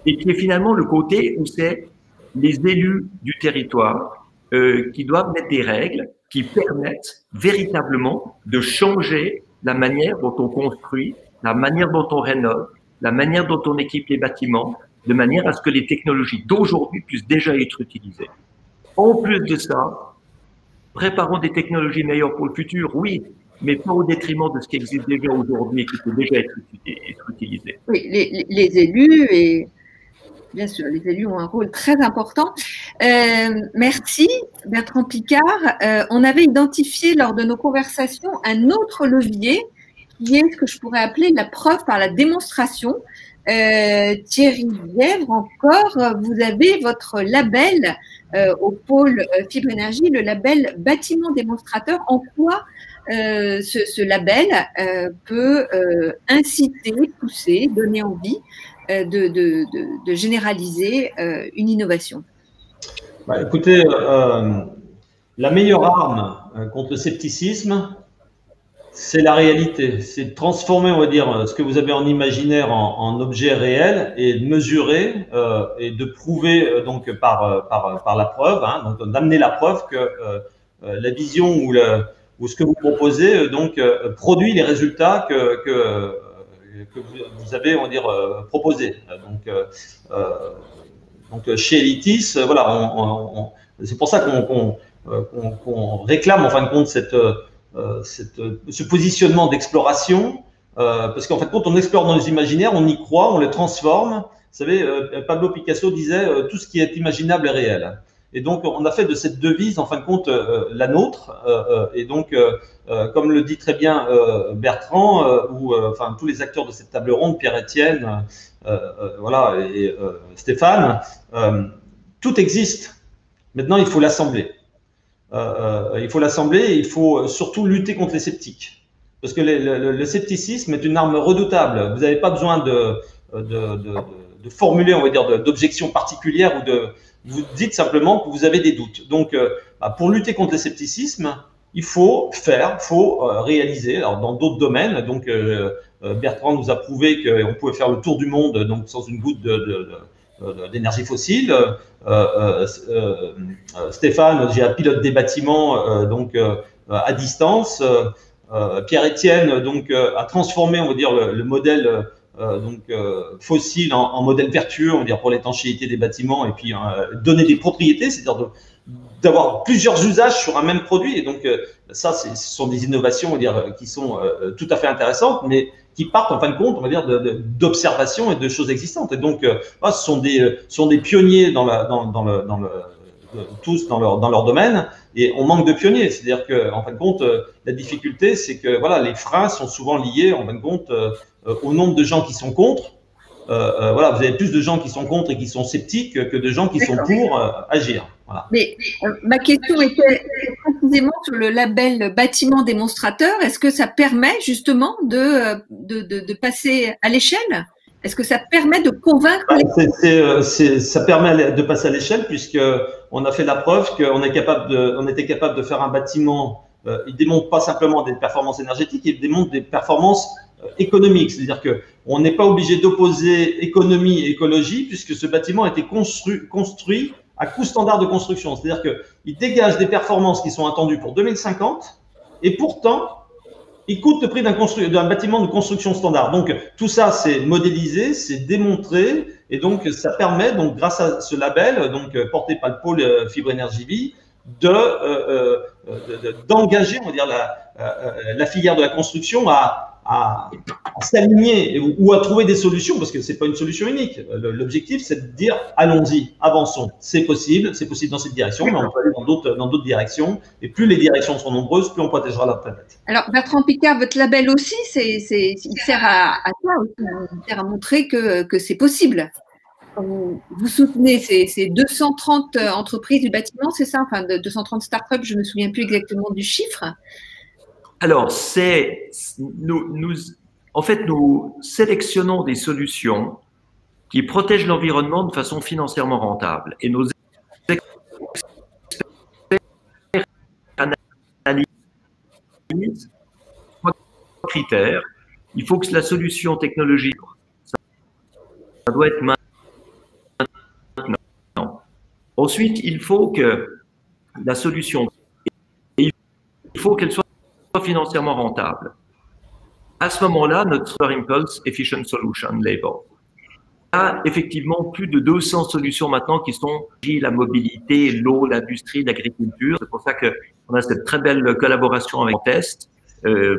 et qui est finalement le côté où c'est les élus du territoire qui doivent mettre des règles qui permettent véritablement de changer la manière dont on construit, la manière dont on rénove, la manière dont on équipe les bâtiments, de manière à ce que les technologies d'aujourd'hui puissent déjà être utilisées. En plus de ça, préparons des technologies meilleures pour le futur, oui, mais pas au détriment de ce qui existe déjà aujourd'hui et qui peut déjà être utilisé. Oui, les élus, et bien sûr, les élus ont un rôle très important. Merci, Bertrand Piccard. On avait identifié lors de nos conversations un autre levier qui est ce que je pourrais appeler la preuve par la démonstration. Thierry Lièvre, encore, vous avez votre label au pôle Fibre Énergie, le label bâtiment démonstrateur. En quoi ce label peut inciter, pousser, donner envie de généraliser une innovation? Écoutez, la meilleure arme contre le scepticisme, c'est la réalité. C'est de transformer, on va dire, ce que vous avez en imaginaire en objet réel et de mesurer et de prouver donc par la preuve, hein, donc d'amener la preuve que la vision ou ce que vous proposez donc produit les résultats que vous avez, on va dire, proposés. Donc chez Elitis, voilà, c'est pour ça qu'on réclame en fin de compte ce positionnement d'exploration, parce qu'en fait, quand on explore dans les imaginaires, on y croit, on les transforme. Vous savez, Pablo Picasso disait tout ce qui est imaginable est réel. Et donc, on a fait de cette devise, en fin de compte, la nôtre. Et donc, comme le dit très bien Bertrand, enfin tous les acteurs de cette table ronde, Pierre-Étienne, voilà, et Stéphane, tout existe. Maintenant, il faut l'assembler. Il faut l'assembler et il faut surtout lutter contre les sceptiques. Parce que le scepticisme est une arme redoutable. Vous n'avez pas besoin de formuler, on va dire, d'objections particulières ou vous dites simplement que vous avez des doutes. Donc, pour lutter contre le scepticisme, il faut réaliser, alors dans d'autres domaines, donc Bertrand nous a prouvé qu'on pouvait faire le tour du monde donc sans une goutte d'énergie fossile. Stéphane, j'ai un pilote des bâtiments à distance. Pierre-Étienne a transformé, on va dire, le modèle fossile en modèle vertueux, on va dire, pour l'étanchéité des bâtiments, et puis donner des propriétés, c'est-à-dire d'avoir plusieurs usages sur un même produit. Et donc ça, ce sont des innovations, on va dire, qui sont tout à fait intéressantes, mais qui partent en fin de compte, on va dire, d'observations et de choses existantes. Et donc, ce sont des pionniers tous dans leur domaine, et on manque de pionniers. C'est-à-dire que, en fin de compte, la difficulté, c'est que voilà, les freins sont souvent liés, en fin de compte, au nombre de gens qui sont contre. Voilà, vous avez plus de gens qui sont contre et qui sont sceptiques que de gens qui sont pour agir. Voilà. Mais ma question était précisément sur le label bâtiment démonstrateur. Est-ce que ça permet justement de passer à l'échelle? Est-ce que ça permet de convaincre ça permet de passer à l'échelle, puisque on a fait la preuve qu'on était capable de faire un bâtiment. Il démontre pas simplement des performances énergétiques, il démontre des performances économique, c'est-à-dire que on n'est pas obligé d'opposer économie et écologie, puisque ce bâtiment a été construit à coût standard de construction, c'est-à-dire qu'il dégage des performances qui sont attendues pour 2050, et pourtant il coûte le prix d'un bâtiment de construction standard. Donc tout ça, c'est modélisé, c'est démontré, et donc ça permet, donc grâce à ce label, donc porté par le pôle Fibre Énergie Vie, d'engager, on va dire, la filière de la construction à s'aligner ou à trouver des solutions, parce que c'est pas une solution unique. L'objectif, c'est de dire allons-y, avançons. C'est possible dans cette direction, mais on peut aller dans d'autres directions. Et plus les directions sont nombreuses, plus on protégera la planète. Alors Bertrand Piccard, votre label aussi, il sert à quoi aussi? Il sert à montrer que c'est possible. Vous soutenez ces 230 entreprises du bâtiment, c'est ça? Enfin, 230 startups, je ne me souviens plus exactement du chiffre. Alors, en fait, nous sélectionnons des solutions qui protègent l'environnement de façon financièrement rentable. Et nos experts analysent trois critères. Il faut que la solution technologique, ça doit être maintenant. Ensuite, il faut que la solution, il faut qu'elle soit financièrement rentable. À ce moment-là, notre Solar Impulse Efficient Solution Label a effectivement plus de 200 solutions maintenant qui sont la mobilité, l'eau, l'industrie, l'agriculture. C'est pour ça qu'on a cette très belle collaboration avec Test,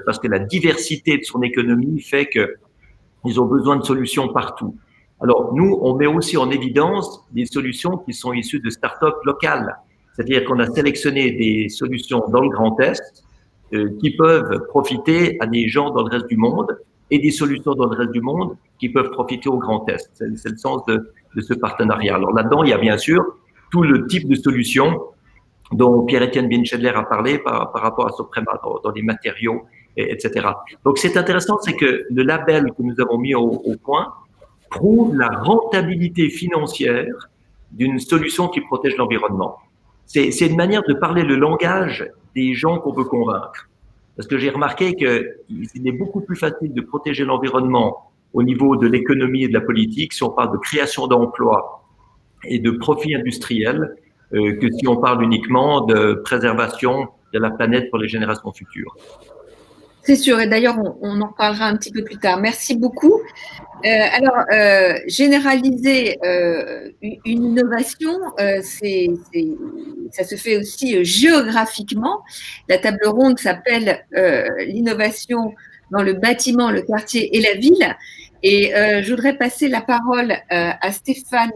parce que la diversité de son économie fait qu'ils ont besoin de solutions partout. Alors, nous, on met aussi en évidence des solutions qui sont issues de start-up locales. C'est-à-dire qu'on a sélectionné des solutions dans le Grand Est qui peuvent profiter à des gens dans le reste du monde, et des solutions dans le reste du monde qui peuvent profiter au Grand Est. C'est le sens de ce partenariat. Alors là-dedans, il y a bien sûr tout le type de solutions dont Pierre-Étienne Binchedler a parlé par rapport à Soprema, dans les matériaux, etc. Donc, c'est intéressant, c'est que le label que nous avons mis au point prouve la rentabilité financière d'une solution qui protège l'environnement. C'est une manière de parler le langage des gens qu'on veut convaincre. Parce que j'ai remarqué qu'il est beaucoup plus facile de protéger l'environnement au niveau de l'économie et de la politique si on parle de création d'emplois et de profit industriel que si on parle uniquement de préservation de la planète pour les générations futures. C'est sûr, et d'ailleurs, on en parlera un petit peu plus tard. Merci beaucoup. Généraliser une innovation, ça se fait aussi géographiquement. La table ronde s'appelle l'innovation dans le bâtiment, le quartier et la ville. Et je voudrais passer la parole à Stéphane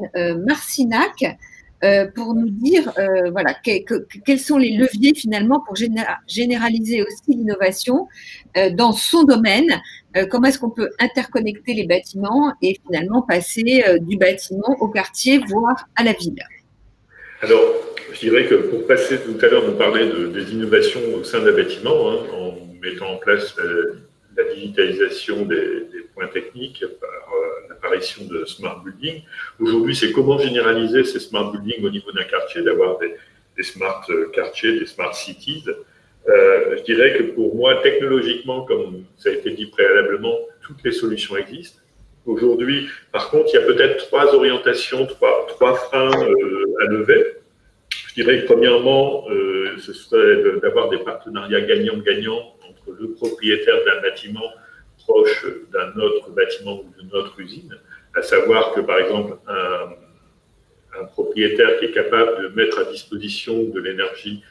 Marcinac pour nous dire voilà, quels sont les leviers finalement pour généraliser aussi l'innovation dans son domaine. Comment est-ce qu'on peut interconnecter les bâtiments et finalement passer du bâtiment au quartier, voire à la ville? Alors, je dirais que pour passer, tout à l'heure, on parlait des innovations au sein d'un bâtiment, hein, en mettant en place la digitalisation des points techniques par l'apparition de smart building. Aujourd'hui, c'est comment généraliser ces smart buildings au niveau d'un quartier, d'avoir des smart quartiers, des smart cities, Je dirais que pour moi, technologiquement, comme ça a été dit préalablement, toutes les solutions existent. Aujourd'hui, par contre, il y a peut-être trois orientations, trois freins à lever. Je dirais que premièrement, ce serait d'avoir des partenariats gagnant-gagnant entre le propriétaire d'un bâtiment proche d'un autre bâtiment ou d'une autre usine, à savoir que, par exemple, un propriétaire qui est capable de mettre à disposition de l'énergie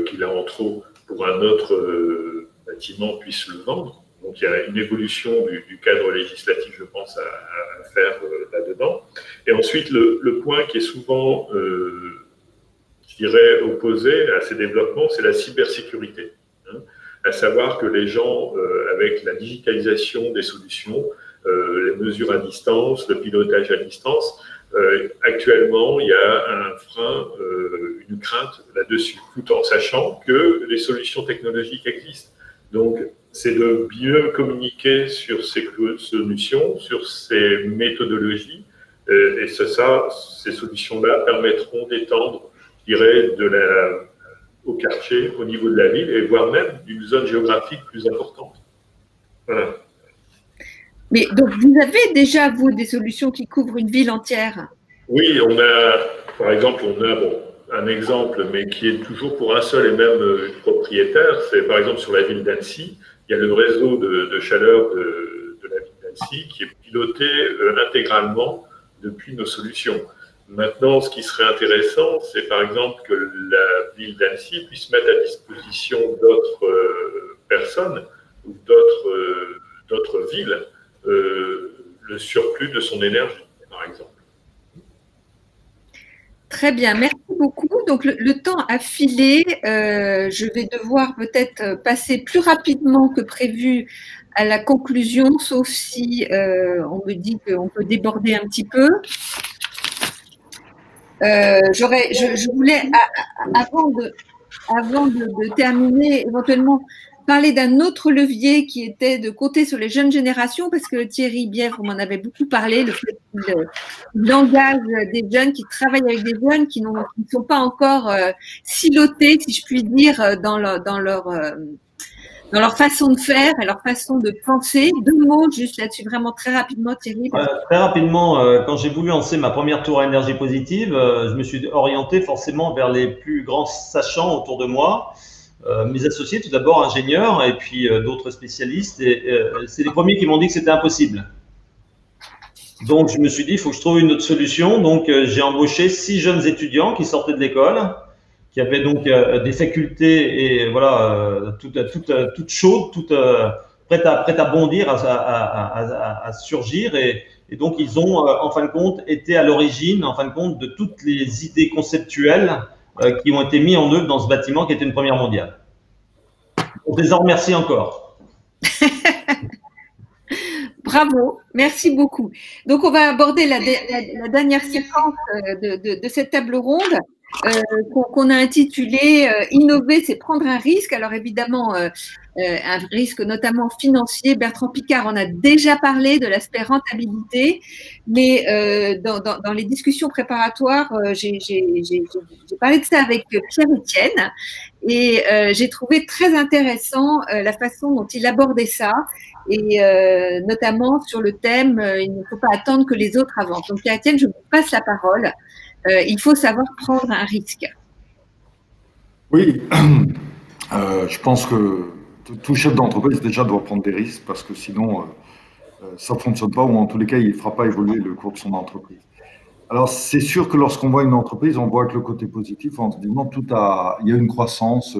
qu'il a en trop pour un autre bâtiment puisse le vendre. Donc, il y a une évolution du cadre législatif, je pense, à faire là-dedans. Et ensuite, le point qui est souvent, je dirais, opposé à ces développements, c'est la cybersécurité. Hein, à savoir que les gens, avec la digitalisation des solutions, les mesures à distance, le pilotage à distance, actuellement, il y a un frein, une crainte là-dessus, tout en sachant que les solutions technologiques existent. Donc, c'est de mieux communiquer sur ces solutions, sur ces méthodologies, et ces solutions-là permettront d'étendre, je dirais, au quartier, au niveau de la ville, et voire même d'une zone géographique plus importante. Voilà. Mais donc, vous avez déjà, vous, des solutions qui couvrent une ville entière? Oui, on a, par exemple, un exemple, mais qui est toujours pour un seul et même propriétaire. C'est par exemple sur la ville d'Annecy, il y a le réseau de chaleur de la ville d'Annecy qui est piloté intégralement depuis nos solutions. Maintenant, ce qui serait intéressant, c'est par exemple que la ville d'Annecy puisse mettre à disposition d'autres personnes ou d'autres villes le surplus de son énergie, par exemple. Très bien, merci beaucoup. Donc, le temps a filé. Je vais devoir peut-être passer plus rapidement que prévu à la conclusion, sauf si on me dit qu'on peut déborder un petit peu. Je voulais, avant de terminer, éventuellement parler d'un autre levier qui était de compter sur les jeunes générations, parce que Thierry Bièvre m'en avait beaucoup parlé, le fait qu'il engage des jeunes, qui travaillent avec des jeunes qui ne sont pas encore silotés, si je puis dire, dans leur façon de faire et leur façon de penser. Deux mots juste là-dessus, vraiment très rapidement, Thierry. Très rapidement, quand j'ai voulu lancer ma première tour à énergie positive, je me suis orienté forcément vers les plus grands sachants autour de moi. Mes associés, tout d'abord ingénieurs, et puis d'autres spécialistes. Et c'est les premiers qui m'ont dit que c'était impossible. Donc, je me suis dit, il faut que je trouve une autre solution. Donc, j'ai embauché 6 jeunes étudiants qui sortaient de l'école, qui avaient donc des facultés et voilà, toutes chaudes, toutes prêtes à bondir, à surgir. Et donc, ils ont, en fin de compte, été à l'origine, en fin de compte, de toutes les idées conceptuelles qui ont été mises en œuvre dans ce bâtiment qui était une première mondiale. Je les en remercie encore. Bravo, merci beaucoup. Donc, on va aborder la dernière séquence de cette table ronde qu'on a intitulée « Innover, c'est prendre un risque ». Alors, évidemment, un risque notamment financier. Bertrand Piccard en a déjà parlé de l'aspect rentabilité, mais dans les discussions préparatoires, j'ai parlé de ça avec Pierre-Étienne et j'ai trouvé très intéressant la façon dont il abordait ça et notamment sur le thème « Il ne faut pas attendre que les autres avancent ». Donc Pierre-Étienne, je vous passe la parole. Il faut savoir prendre un risque. Oui, je pense que tout chef d'entreprise déjà doit prendre des risques parce que sinon ça ne fonctionne pas ou en tous les cas il ne fera pas évoluer le cours de son entreprise. Alors c'est sûr que lorsqu'on voit une entreprise, on voit que le côté positif en se disant il y a une croissance,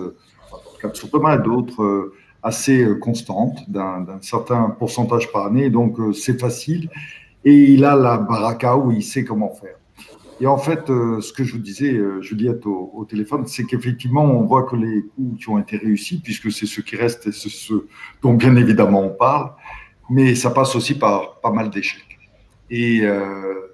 sur pas mal d'autres, assez constante d'un certain pourcentage par année, donc c'est facile et il a la baraka où il sait comment faire. Et en fait, ce que je vous disais, Juliette, au téléphone, c'est qu'effectivement, on voit que les coups qui ont été réussis, puisque c'est ceux qui restent et c'est ceux dont bien évidemment on parle, mais ça passe aussi par pas mal d'échecs. Et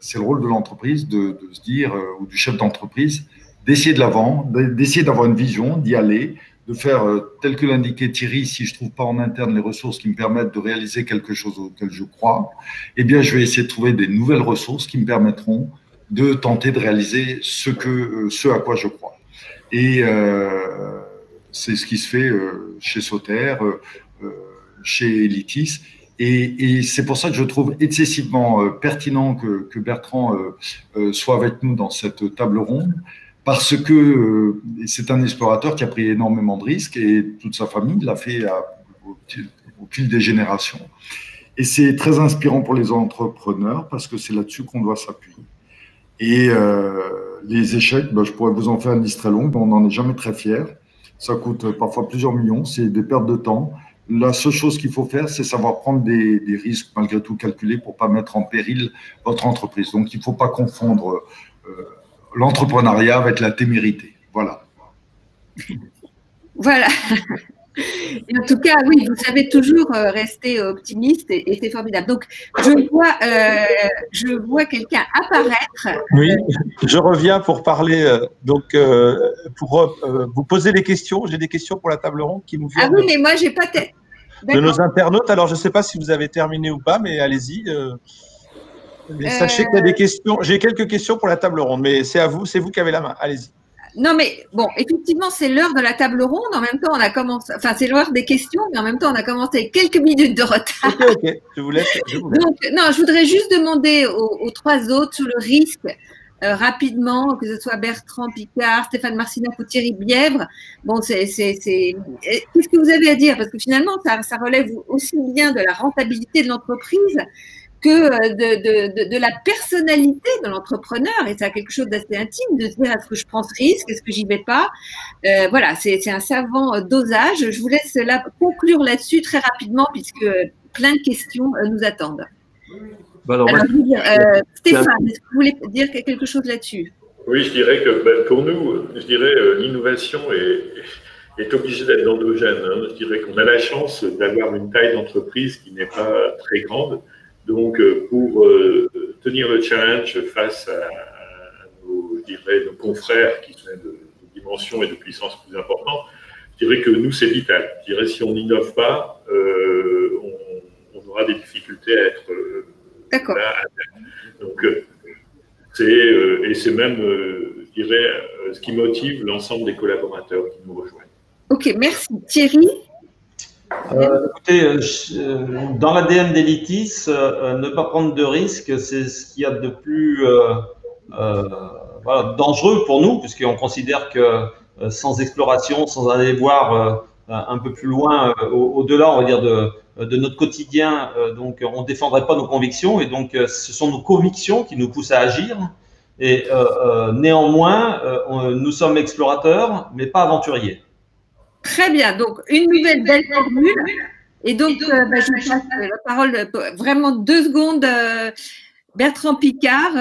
c'est le rôle de l'entreprise de se dire, ou du chef d'entreprise, d'essayer de l'avant, d'essayer d'avoir une vision, d'y aller, de faire tel que l'indiquait Thierry, si je ne trouve pas en interne les ressources qui me permettent de réaliser quelque chose auquel je crois, eh bien, je vais essayer de trouver des nouvelles ressources qui me permettront de tenter de réaliser ce à quoi je crois. Et c'est ce qui se fait chez Sauter, chez Elitis. Et c'est pour ça que je trouve excessivement pertinent que Bertrand soit avec nous dans cette table ronde, parce que c'est un explorateur qui a pris énormément de risques et toute sa famille l'a fait au fil des générations. Et c'est très inspirant pour les entrepreneurs parce que c'est là-dessus qu'on doit s'appuyer. Et les échecs, je pourrais vous en faire une liste très longue, mais on n'en est jamais très fiers. Ça coûte parfois plusieurs millions, c'est des pertes de temps. La seule chose qu'il faut faire, c'est savoir prendre des risques malgré tout calculés pour ne pas mettre en péril votre entreprise. Donc, il ne faut pas confondre l'entrepreneuriat avec la témérité. Voilà. Voilà. Et en tout cas, oui, vous savez toujours rester optimiste et c'est formidable. Donc, je vois quelqu'un apparaître. Oui, je reviens pour parler, pour vous poser des questions. J'ai des questions pour la table ronde qui nous viennent. Ah oui, mais moi, j'ai pas tête. De nos internautes. Alors, je ne sais pas si vous avez terminé ou pas, mais allez-y. Sachez qu'il y a des questions. J'ai quelques questions pour la table ronde, mais c'est à vous, c'est vous qui avez la main. Allez-y. Non, mais bon, effectivement, c'est l'heure de la table ronde. En même temps, on a commencé, enfin, c'est l'heure des questions, mais en même temps, on a commencé avec quelques minutes de retard. Ok, je vous laisse. Donc, non, je voudrais juste demander aux trois autres sur le risque, rapidement, que ce soit Bertrand Piccard, Stéphane Marcinac ou Thierry Bièvre. Bon, qu'est-ce que vous avez à dire? Parce que finalement, ça relève aussi bien de la rentabilité de l'entreprise que de la personnalité de l'entrepreneur, et ça a quelque chose d'assez intime de se dire est-ce que je prends ce risque, est-ce que j'y vais pas, voilà, c'est un savant dosage. Je vous laisse conclure là-dessus très rapidement puisque plein de questions nous attendent. Alors, Stéphane, est-ce que vous voulez dire quelque chose là-dessus? Oui, je dirais que pour nous, l'innovation est obligée d'être endogène. Je dirais qu'on a la chance d'avoir une taille d'entreprise qui n'est pas très grande. Donc, pour tenir le challenge face à nos confrères qui sont de dimensions et de puissance plus importantes, je dirais que nous, c'est vital. Je dirais que si on n'innove pas, on aura des difficultés à être là à terme. Donc, c'est même, je dirais, ce qui motive l'ensemble des collaborateurs qui nous rejoignent. Ok, merci. Thierry? Écoutez, dans l'ADN d'Elitis, ne pas prendre de risques, c'est ce qu'il y a de plus dangereux pour nous, puisqu'on considère que sans exploration, sans aller voir un peu plus loin, au-delà, on va dire, de notre quotidien, donc on ne défendrait pas nos convictions, et donc ce sont nos convictions qui nous poussent à agir. Et néanmoins, nous sommes explorateurs, mais pas aventuriers. Très bien, donc une nouvelle belle formule. Et donc, je passe la parole vraiment 2 secondes. Bertrand Piccard,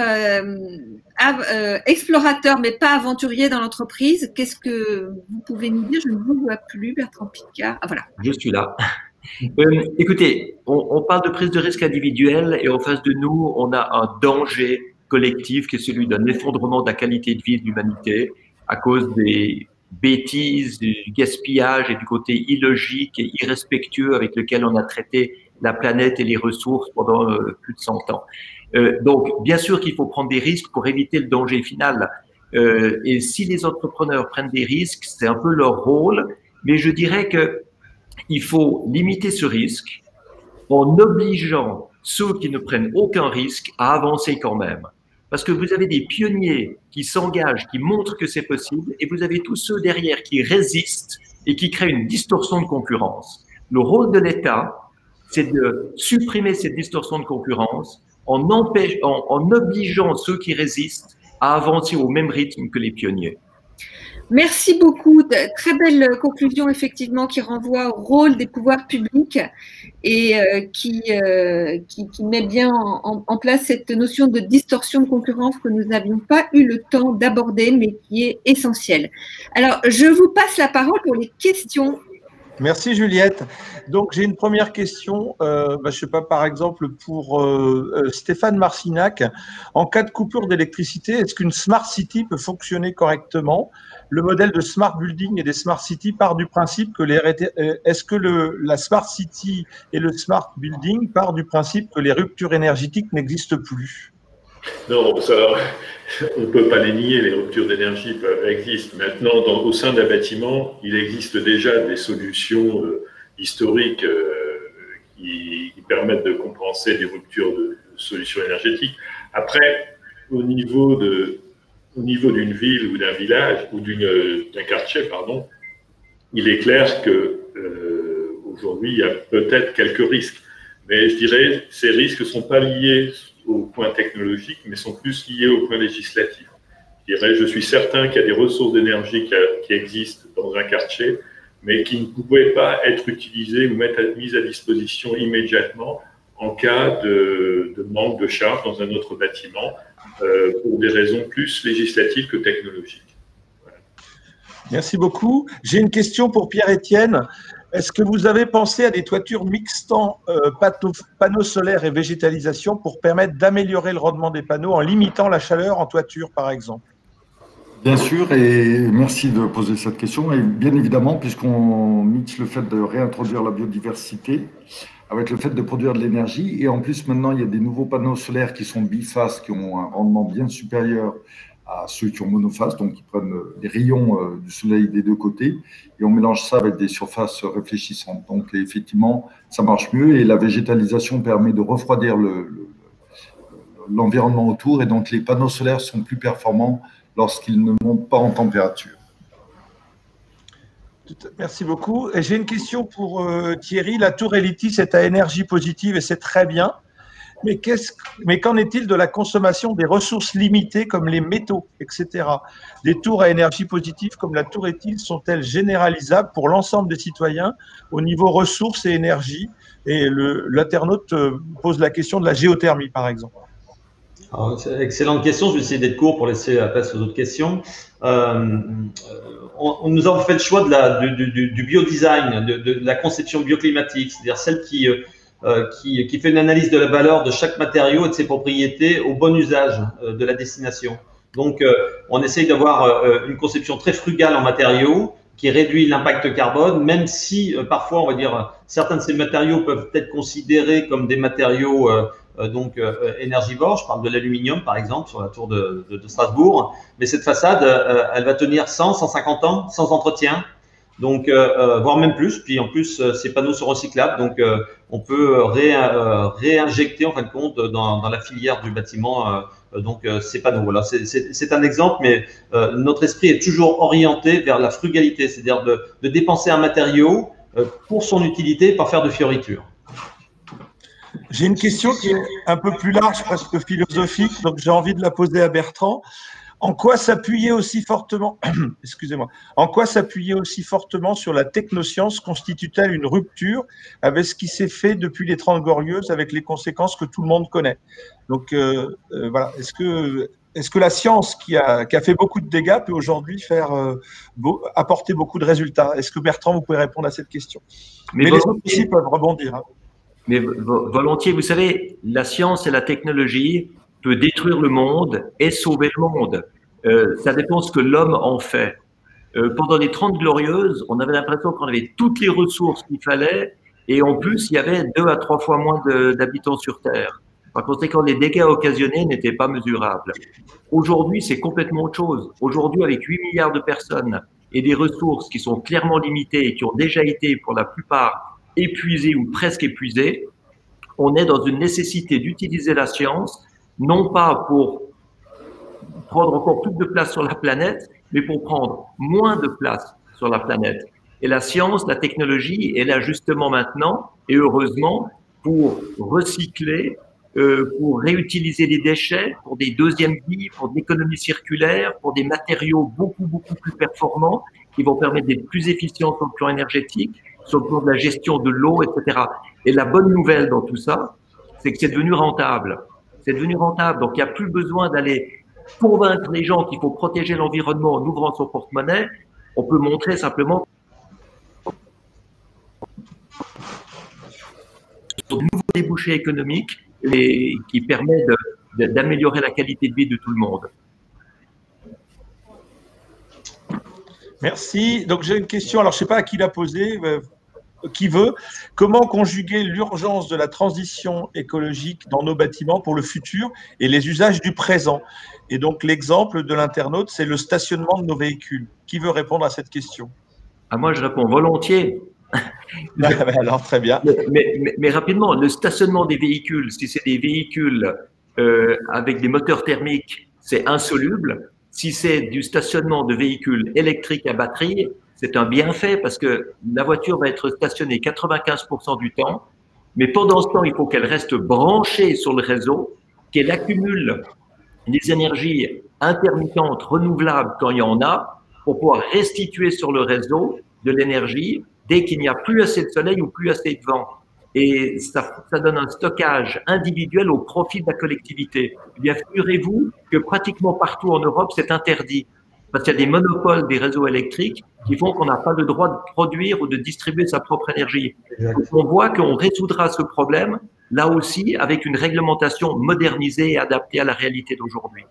explorateur mais pas aventurier dans l'entreprise. Qu'est-ce que vous pouvez nous dire? Je ne vous vois plus, Bertrand Piccard. Ah, voilà. Je suis là. Écoutez, on parle de prise de risque individuelle et en face de nous, on a un danger collectif qui est celui d'un effondrement de la qualité de vie de l'humanité à cause des bêtises, du gaspillage et du côté illogique et irrespectueux avec lequel on a traité la planète et les ressources pendant plus de 100 ans. Donc, bien sûr qu'il faut prendre des risques pour éviter le danger final. Et si les entrepreneurs prennent des risques, c'est un peu leur rôle, mais je dirais qu'il faut limiter ce risque en obligeant ceux qui ne prennent aucun risque à avancer quand même. Parce que vous avez des pionniers qui s'engagent, qui montrent que c'est possible, et vous avez tous ceux derrière qui résistent et qui créent une distorsion de concurrence. Le rôle de l'État, c'est de supprimer cette distorsion de concurrence en obligeant ceux qui résistent à avancer au même rythme que les pionniers. Merci beaucoup. Très belle conclusion, effectivement, qui renvoie au rôle des pouvoirs publics et qui met bien en place cette notion de distorsion de concurrence que nous n'avions pas eu le temps d'aborder, mais qui est essentielle. Alors, je vous passe la parole pour les questions. Merci Juliette. Donc j'ai une première question, je ne sais pas, par exemple pour Stéphane Marcinac. En cas de coupure d'électricité, est-ce qu'une Smart City peut fonctionner correctement? Le modèle de Smart Building et des Smart City part du principe que la Smart City et le Smart Building part du principe que les ruptures énergétiques n'existent plus? Non, on ne peut pas les nier, les ruptures d'énergie existent. Maintenant, au sein d'un bâtiment, il existe déjà des solutions historiques qui permettent de compenser des ruptures de solutions énergétiques. Après, au niveau d'une ville ou d'un village ou d'un quartier, pardon, il est clair que aujourd'hui, il y a peut-être quelques risques. Mais je dirais, ces risques ne sont pas liés au point technologique, mais sont plus liés au point législatif. Je suis certain qu'il y a des ressources d'énergie qui existent dans un quartier, mais qui ne pouvaient pas être utilisées ou mises à disposition immédiatement en cas de manque de charge dans un autre bâtiment, pour des raisons plus législatives que technologiques. Voilà. Merci beaucoup. J'ai une question pour Pierre-Étienne. Est-ce que vous avez pensé à des toitures mixtant panneaux solaires et végétalisation pour permettre d'améliorer le rendement des panneaux en limitant la chaleur en toiture, par exemple? Bien sûr, et merci de poser cette question. Et bien évidemment, puisqu'on mixe le fait de réintroduire la biodiversité avec le fait de produire de l'énergie, et en plus maintenant il y a des nouveaux panneaux solaires qui sont bifaces, qui ont un rendement bien supérieur à ceux qui ont monophase, donc qui prennent les rayons du soleil des deux côtés, et on mélange ça avec des surfaces réfléchissantes. Donc effectivement, ça marche mieux, et la végétalisation permet de refroidir l'environnement autour, et donc les panneaux solaires sont plus performants lorsqu'ils ne montent pas en température. Merci beaucoup. Et j'ai une question pour Thierry. La tour Elitis est à énergie positive et c'est très bien. Mais qu'en est-il de la consommation des ressources limitées comme les métaux, etc. Les tours à énergie positive comme la tour Elitis sont-elles généralisables pour l'ensemble des citoyens au niveau ressources et énergie? Et l'internaute pose la question de la géothermie, par exemple. Excellente question. Je vais essayer d'être court pour laisser la place aux autres questions. Nous avons fait le choix du biodesign, de la conception bioclimatique, c'est-à-dire celle qui fait une analyse de la valeur de chaque matériau et de ses propriétés au bon usage de la destination. Donc, on essaye d'avoir une conception très frugale en matériaux qui réduit l'impact carbone, même si parfois, on va dire, certains de ces matériaux peuvent être considérés comme des matériaux énergivores. Je parle de l'aluminium, par exemple, sur la tour de Strasbourg. Mais cette façade, elle va tenir 100, 150 ans sans entretien. Donc, voire même plus. Puis en plus, ces panneaux sont recyclables, donc on peut réinjecter en fin de compte dans la filière du bâtiment ces panneaux. Voilà, c'est un exemple, mais notre esprit est toujours orienté vers la frugalité, c'est-à-dire de dépenser un matériau pour son utilité, pas faire de fioriture. J'ai une question qui est un peu plus large, presque philosophique, donc j'ai envie de la poser à Bertrand. En quoi s'appuyer aussi fortement, excusez-moi, en quoi s'appuyer aussi fortement sur la technoscience constitue-t-elle une rupture avec ce qui s'est fait depuis les 30 Glorieuses, avec les conséquences que tout le monde connaît? Donc voilà, est-ce que la science qui a fait beaucoup de dégâts peut aujourd'hui apporter beaucoup de résultats? Est-ce que Bertrand, vous pouvez répondre à cette question? Mais les autres aussi peuvent rebondir. Hein. Mais volontiers, vous savez, la science et la technologie peut détruire le monde et sauver le monde. Ça dépend ce que l'homme en fait. Pendant les 30 Glorieuses, on avait l'impression qu'on avait toutes les ressources qu'il fallait et en plus, il y avait 2 à 3 fois moins d'habitants sur Terre. Par conséquent, les dégâts occasionnés n'étaient pas mesurables. Aujourd'hui, c'est complètement autre chose. Aujourd'hui, avec 8 milliards de personnes et des ressources qui sont clairement limitées et qui ont déjà été pour la plupart épuisées ou presque épuisées, on est dans une nécessité d'utiliser la science, non pas pour prendre encore plus de place sur la planète, mais pour prendre moins de place sur la planète. Et la science, la technologie est là justement maintenant, et heureusement, pour recycler, pour réutiliser les déchets, pour des deuxièmes vies, pour de l'économie circulaire, pour des matériaux beaucoup, beaucoup plus performants qui vont permettre d'être plus efficients sur le plan énergétique, sur le plan de la gestion de l'eau, etc. Et la bonne nouvelle dans tout ça, c'est que c'est devenu rentable. C'est devenu rentable. Donc, il n'y a plus besoin d'aller convaincre les gens qu'il faut protéger l'environnement en ouvrant son porte-monnaie. On peut montrer simplement sur de nouveaux débouchés économiques et qui permet d'améliorer la qualité de vie de tout le monde. Merci. Donc, j'ai une question. Alors, je ne sais pas à qui la poser. qui veut comment conjuguer l'urgence de la transition écologique dans nos bâtiments pour le futur et les usages du présent. Et donc l'exemple de l'internaute, c'est le stationnement de nos véhicules. Qui veut répondre à cette question? Moi, je réponds volontiers. Alors, très bien. Mais rapidement, le stationnement des véhicules, si c'est des véhicules avec des moteurs thermiques, c'est insoluble. Si c'est du stationnement de véhicules électriques à batterie, c'est un bienfait parce que la voiture va être stationnée 95% du temps, mais pendant ce temps, il faut qu'elle reste branchée sur le réseau, qu'elle accumule des énergies intermittentes, renouvelables quand il y en a, pour pouvoir restituer sur le réseau de l'énergie dès qu'il n'y a plus assez de soleil ou plus assez de vent. Et ça donne un stockage individuel au profit de la collectivité. Eh bien, figurez-vous que pratiquement partout en Europe, c'est interdit. Parce qu'il y a des monopoles des réseaux électriques qui font qu'on n'a pas le droit de produire ou de distribuer sa propre énergie. Donc, on voit qu'on résoudra ce problème, là aussi, avec une réglementation modernisée et adaptée à la réalité d'aujourd'hui.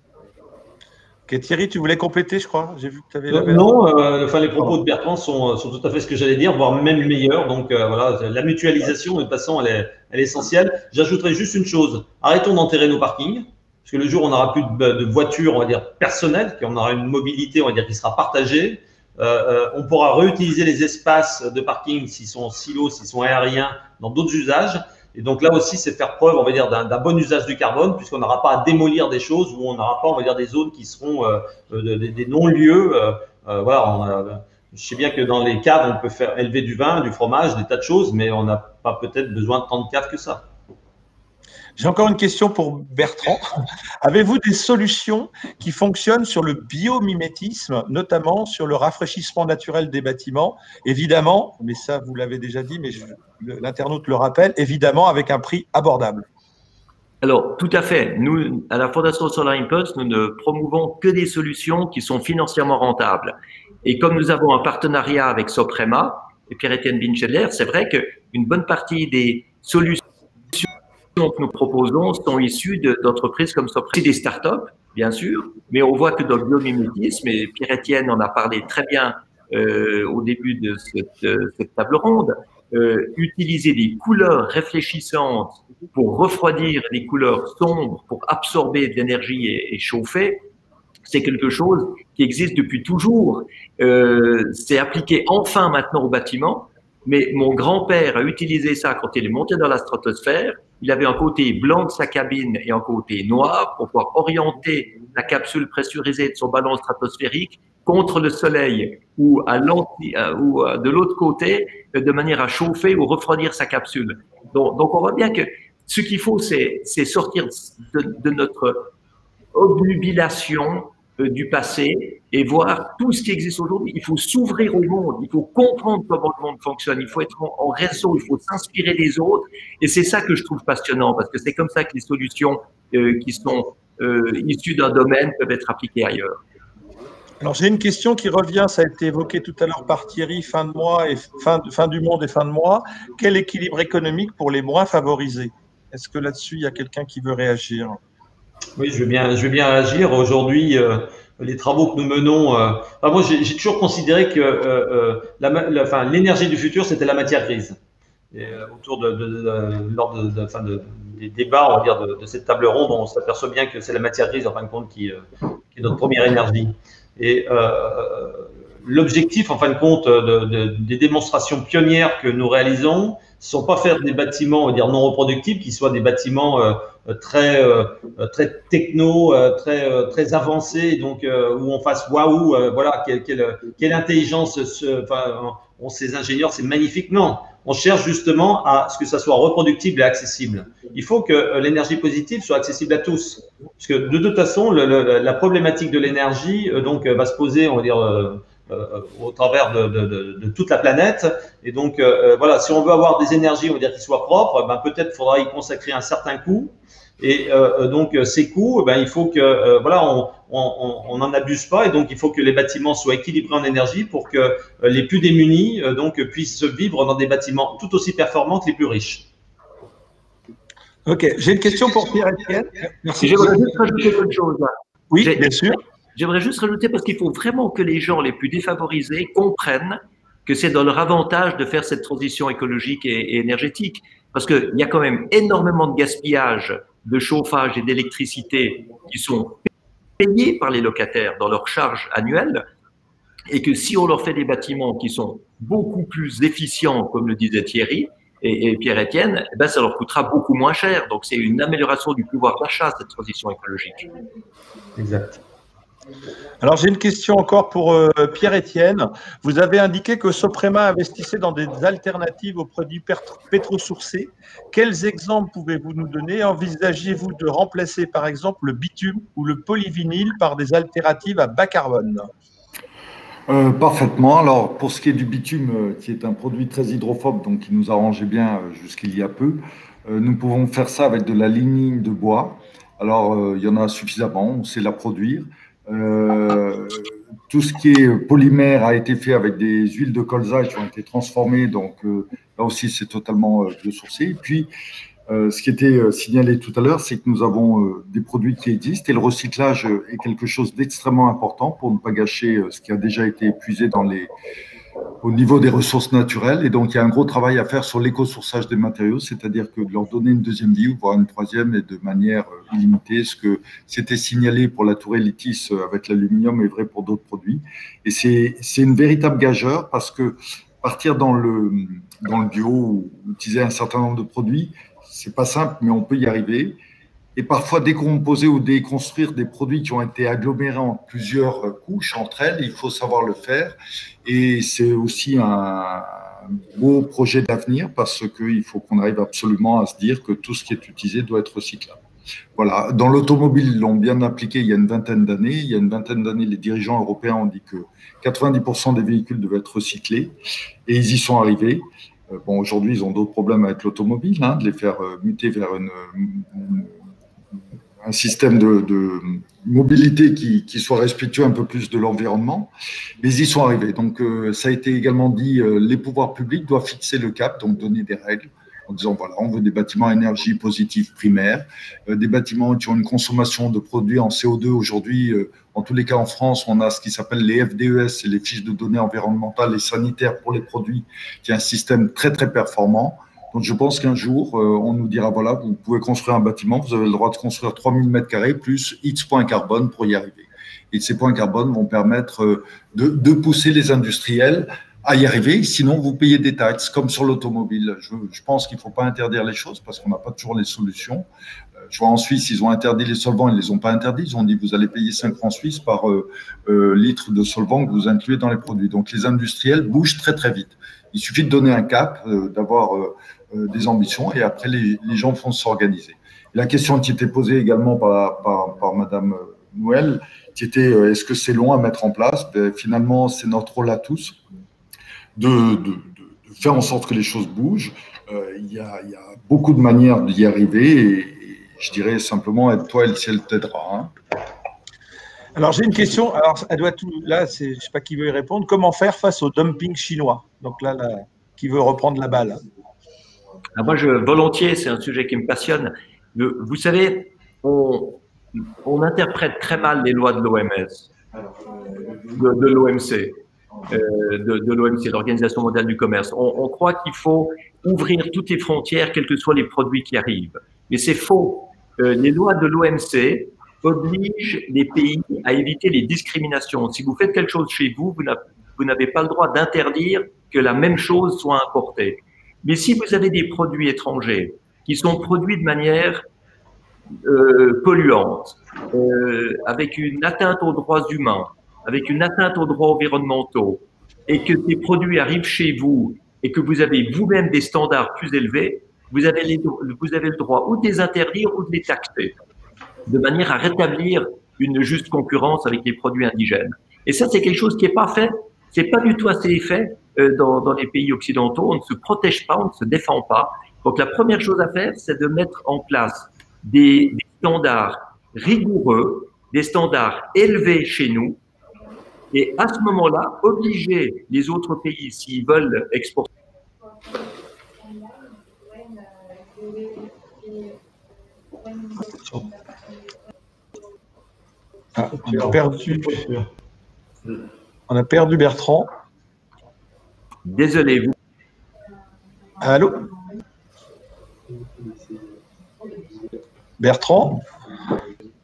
Okay, Thierry, tu voulais compléter, je crois. J'ai vu que tu avais la Non, les propos de Bertrand sont tout à fait ce que j'allais dire, voire même meilleurs. Donc voilà, la mutualisation, de toute façon, elle est essentielle. J'ajouterais juste une chose, arrêtons d'enterrer nos parkings, parce que le jour où on n'aura plus de voitures, on va dire, personnelles, qu'on aura une mobilité, on va dire, qui sera partagée, on pourra réutiliser les espaces de parking s'ils sont silos, s'ils sont aériens, dans d'autres usages. Et donc là aussi, c'est faire preuve, on va dire, d'un bon usage du carbone, puisqu'on n'aura pas à démolir des choses, ou on n'aura pas, on va dire, des zones qui seront des non-lieux. Voilà, je sais bien que dans les caves, on peut faire élever du vin, du fromage, des tas de choses, mais on n'a pas peut-être besoin de tant de caves que ça. J'ai encore une question pour Bertrand. Avez-vous des solutions qui fonctionnent sur le biomimétisme, notamment sur le rafraîchissement naturel des bâtiments? Évidemment, mais ça vous l'avez déjà dit, mais l'internaute le rappelle, évidemment avec un prix abordable. Alors, tout à fait. Nous, à la Fondation Solar Impulse, nous ne promouvons que des solutions qui sont financièrement rentables. Et comme nous avons un partenariat avec Soprema et Pierre-Étienne Bincheler, c'est vrai qu'une bonne partie des solutions que nous proposons sont issues d'entreprises comme Soprema, des startups, bien sûr, mais on voit que dans le biomimétisme, et Pierre-Étienne en a parlé très bien au début de cette table ronde, utiliser des couleurs réfléchissantes pour refroidir les couleurs sombres, pour absorber de l'énergie et chauffer, c'est quelque chose qui existe depuis toujours. C'est appliqué enfin maintenant au bâtiment, mais mon grand-père a utilisé ça quand il est monté dans la stratosphère. Il avait un côté blanc de sa cabine et un côté noir pour pouvoir orienter la capsule pressurisée de son ballon stratosphérique contre le soleil ou de l'autre côté de manière à chauffer ou refroidir sa capsule. Donc on voit bien que ce qu'il faut, c'est sortir de notre obnubilation du passé et voir tout ce qui existe aujourd'hui. Il faut s'ouvrir au monde, il faut comprendre comment le monde fonctionne, il faut être en réseau, il faut s'inspirer des autres. Et c'est ça que je trouve passionnant, parce que c'est comme ça que les solutions qui sont issues d'un domaine peuvent être appliquées ailleurs. Alors, j'ai une question qui revient, ça a été évoqué tout à l'heure par Thierry, fin de mois et fin du monde et fin de mois. Quel équilibre économique pour les moins favorisés? Est-ce que là-dessus, il y a quelqu'un qui veut réagir? Oui, je veux bien réagir. Aujourd'hui, les travaux que nous menons, moi, j'ai toujours considéré que l'énergie du futur, c'était la matière grise. Et, lors des débats, on va dire, de cette table ronde, on s'aperçoit bien que c'est la matière grise, en fin de compte, qui est notre première énergie. Et l'objectif, en fin de compte, des démonstrations pionnières que nous réalisons, ce ne sont pas faire des bâtiments, on va dire, non reproductibles, qui soient des bâtiments très techno, très avancés, donc où on fasse waouh, voilà, quelle intelligence ont ces ingénieurs, c'est magnifique. Non, on cherche justement à ce que ça soit reproductible et accessible. Il faut que l'énergie positive soit accessible à tous, parce que de toute façon, la problématique de l'énergie va se poser, on va dire, au travers de toute la planète. Et donc, voilà, si on veut avoir des énergies, on va dire, qui soient propres, peut-être faudra y consacrer un certain coût. Et donc, ces coûts, il faut que, voilà, on n'en abuse pas. Et donc, il faut que les bâtiments soient équilibrés en énergie pour que les plus démunis puissent vivre dans des bâtiments tout aussi performants que les plus riches. Ok, j'ai une question pour Pierre-Étienne. Merci. J'aimerais juste rajouter quelque chose. Oui, bien sûr. J'aimerais juste rajouter, parce qu'il faut vraiment que les gens les plus défavorisés comprennent que c'est dans leur avantage de faire cette transition écologique et énergétique. Parce qu'il y a quand même énormément de gaspillage de chauffage et d'électricité qui sont payés par les locataires dans leurs charges annuelles, et que si on leur fait des bâtiments qui sont beaucoup plus efficients, comme le disait Thierry et Pierre-Étienne, eh ben ça leur coûtera beaucoup moins cher. Donc c'est une amélioration du pouvoir d'achat, cette transition écologique. Exact. Alors j'ai une question encore pour Pierre-Étienne. Vous avez indiqué que Soprema investissait dans des alternatives aux produits pétrosourcés. Quels exemples pouvez-vous nous donner? Envisagez-vous de remplacer par exemple le bitume ou le polyvinyle par des alternatives à bas carbone? Parfaitement. Alors, pour ce qui est du bitume, qui est un produit très hydrophobe, donc qui nous arrangeait bien jusqu'il y a peu, nous pouvons faire ça avec de la lignine de bois. Alors, il y en a suffisamment, on sait la produire. Tout ce qui est polymère a été fait avec des huiles de colza qui ont été transformées, donc là aussi c'est totalement biosourcé. Et puis, ce qui était signalé tout à l'heure, c'est que nous avons des produits qui existent et le recyclage est quelque chose d'extrêmement important pour ne pas gâcher ce qui a déjà été épuisé au niveau des ressources naturelles. Et donc, il y a un gros travail à faire sur l'éco-sourçage des matériaux, c'est-à-dire que de leur donner une deuxième vie, voire une troisième, et de manière illimitée. Ce que c'était signalé pour la tour Elitis avec l'aluminium est vrai pour d'autres produits. Et c'est une véritable gageure parce que partir dans le bio ou utiliser un certain nombre de produits, c'est pas simple, mais on peut y arriver. Et parfois décomposer ou déconstruire des produits qui ont été agglomérés en plusieurs couches entre elles, il faut savoir le faire. Et c'est aussi un beau projet d'avenir parce qu'il faut qu'on arrive absolument à se dire que tout ce qui est utilisé doit être recyclable. Voilà. Dans l'automobile, ils l'ont bien appliqué il y a une vingtaine d'années. Il y a une vingtaine d'années, les dirigeants européens ont dit que 90% des véhicules devaient être recyclés et ils y sont arrivés. Bon, aujourd'hui, ils ont d'autres problèmes avec l'automobile, de les faire muter vers un système de mobilité qui soit respectueux un peu plus de l'environnement, mais ils y sont arrivés. Donc, ça a été également dit, les pouvoirs publics doivent fixer le cap, donc donner des règles en disant, voilà, on veut des bâtiments à énergie positive primaire, des bâtiments qui ont une consommation de produits en CO2. Aujourd'hui, en tous les cas en France, on a ce qui s'appelle les FDES, c'est les fiches de données environnementales et sanitaires pour les produits, qui est un système très, très performant. Donc, je pense qu'un jour, on nous dira, voilà, vous pouvez construire un bâtiment, vous avez le droit de construire 3000 m² plus X points carbone pour y arriver. Et ces points carbone vont permettre de pousser les industriels à y arriver. Sinon, vous payez des taxes, comme sur l'automobile. Je pense qu'il ne faut pas interdire les choses parce qu'on n'a pas toujours les solutions. Je vois en Suisse, ils ont interdit les solvants, ils ne les ont pas interdits. Ils ont dit, vous allez payer 5 francs suisses par litre de solvant que vous incluez dans les produits. Donc, les industriels bougent très, très vite. Il suffit de donner un cap, d'avoir des ambitions et après, les gens vont s'organiser. La question qui était posée également par Madame Noël, qui était est-ce que c'est long à mettre en place? Finalement, c'est notre rôle à tous de faire en sorte que les choses bougent. Il y a beaucoup de manières d'y arriver et je dirais simplement aide-toi et le ciel t'aidera. Alors, j'ai une question. Alors, elle doit tout. Là, je ne sais pas qui veut y répondre. Comment faire face au dumping chinois? Donc là, qui veut reprendre la balle? Alors moi, volontiers, c'est un sujet qui me passionne. Vous savez, on interprète très mal les lois de l'OMS, de l'OMC, de l'OMC, l'Organisation mondiale du commerce. On croit qu'il faut ouvrir toutes les frontières, quels que soient les produits qui arrivent. Mais c'est faux. Les lois de l'OMC obligent les pays à éviter les discriminations. Si vous faites quelque chose chez vous, vous n'avez pas le droit d'interdire que la même chose soit importée. Mais si vous avez des produits étrangers qui sont produits de manière polluante, avec une atteinte aux droits humains, avec une atteinte aux droits environnementaux, et que ces produits arrivent chez vous et que vous avez vous-même des standards plus élevés, vous avez le droit ou de les interdire ou de les taxer, de manière à rétablir une juste concurrence avec les produits indigènes. Et ça, c'est quelque chose qui n'est pas fait, c'est pas du tout assez fait dans les pays occidentaux. On ne se protège pas, on ne se défend pas. Donc la première chose à faire, c'est de mettre en place des standards rigoureux, des standards élevés chez nous, et à ce moment-là, obliger les autres pays, s'ils veulent exporter. Ah, on a perdu Bertrand. Désolé, vous. Allô? Bertrand?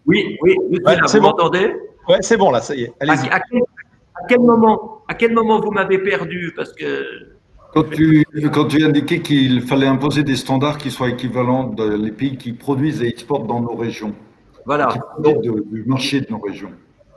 Oui, vous m'entendez? Oui, c'est bon, là, ça y est. Allez-y. À quel moment vous m'avez perdu? Parce que... Quand tu indiquais qu'il fallait imposer des standards qui soient équivalents dans les pays qui produisent et exportent dans nos régions. Voilà. Du marché de nos régions.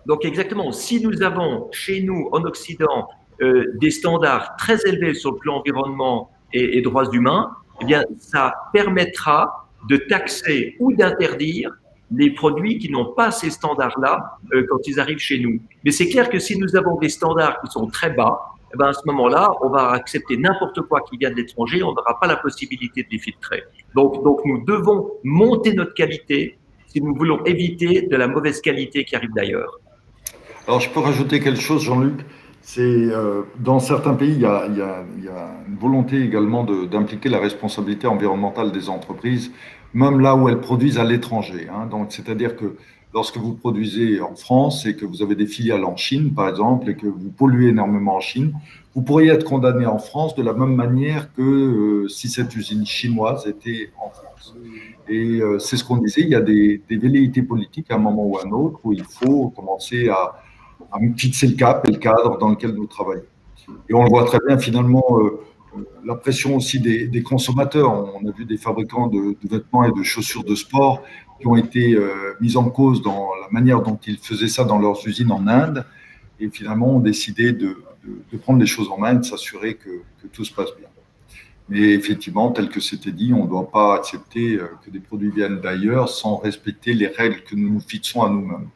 Donc exactement, si nous avons chez nous, en Occident, des standards très élevés sur le plan environnement et droits humains, eh bien, ça permettra de taxer ou d'interdire les produits qui n'ont pas ces standards-là quand ils arrivent chez nous. Mais c'est clair que si nous avons des standards qui sont très bas, eh bien, à ce moment-là, on va accepter n'importe quoi qui vient de l'étranger, on n'aura pas la possibilité de les filtrer. Donc nous devons monter notre qualité si nous voulons éviter de la mauvaise qualité qui arrive d'ailleurs. Alors, je peux rajouter quelque chose, Jean-Luc. C'est dans certains pays, il y a une volonté également d'impliquer la responsabilité environnementale des entreprises, même là où elles produisent à l'étranger. Hein. Donc, c'est-à-dire que lorsque vous produisez en France et que vous avez des filiales en Chine, par exemple, et que vous polluez énormément en Chine, vous pourriez être condamné en France de la même manière que si cette usine chinoise était en France. Et c'est ce qu'on disait, il y a des velléités politiques à un moment ou à un autre où il faut commencer à fixer le cap et le cadre dans lequel nous travaillons. Et on le voit très bien finalement, la pression aussi des consommateurs. On a vu des fabricants de vêtements et de chaussures de sport qui ont été mis en cause dans la manière dont ils faisaient ça dans leurs usines en Inde et finalement ont décidé de prendre les choses en main et de s'assurer que tout se passe bien. Mais effectivement, tel que c'était dit, on ne doit pas accepter que des produits viennent d'ailleurs sans respecter les règles que nous nous fixons à nous-mêmes.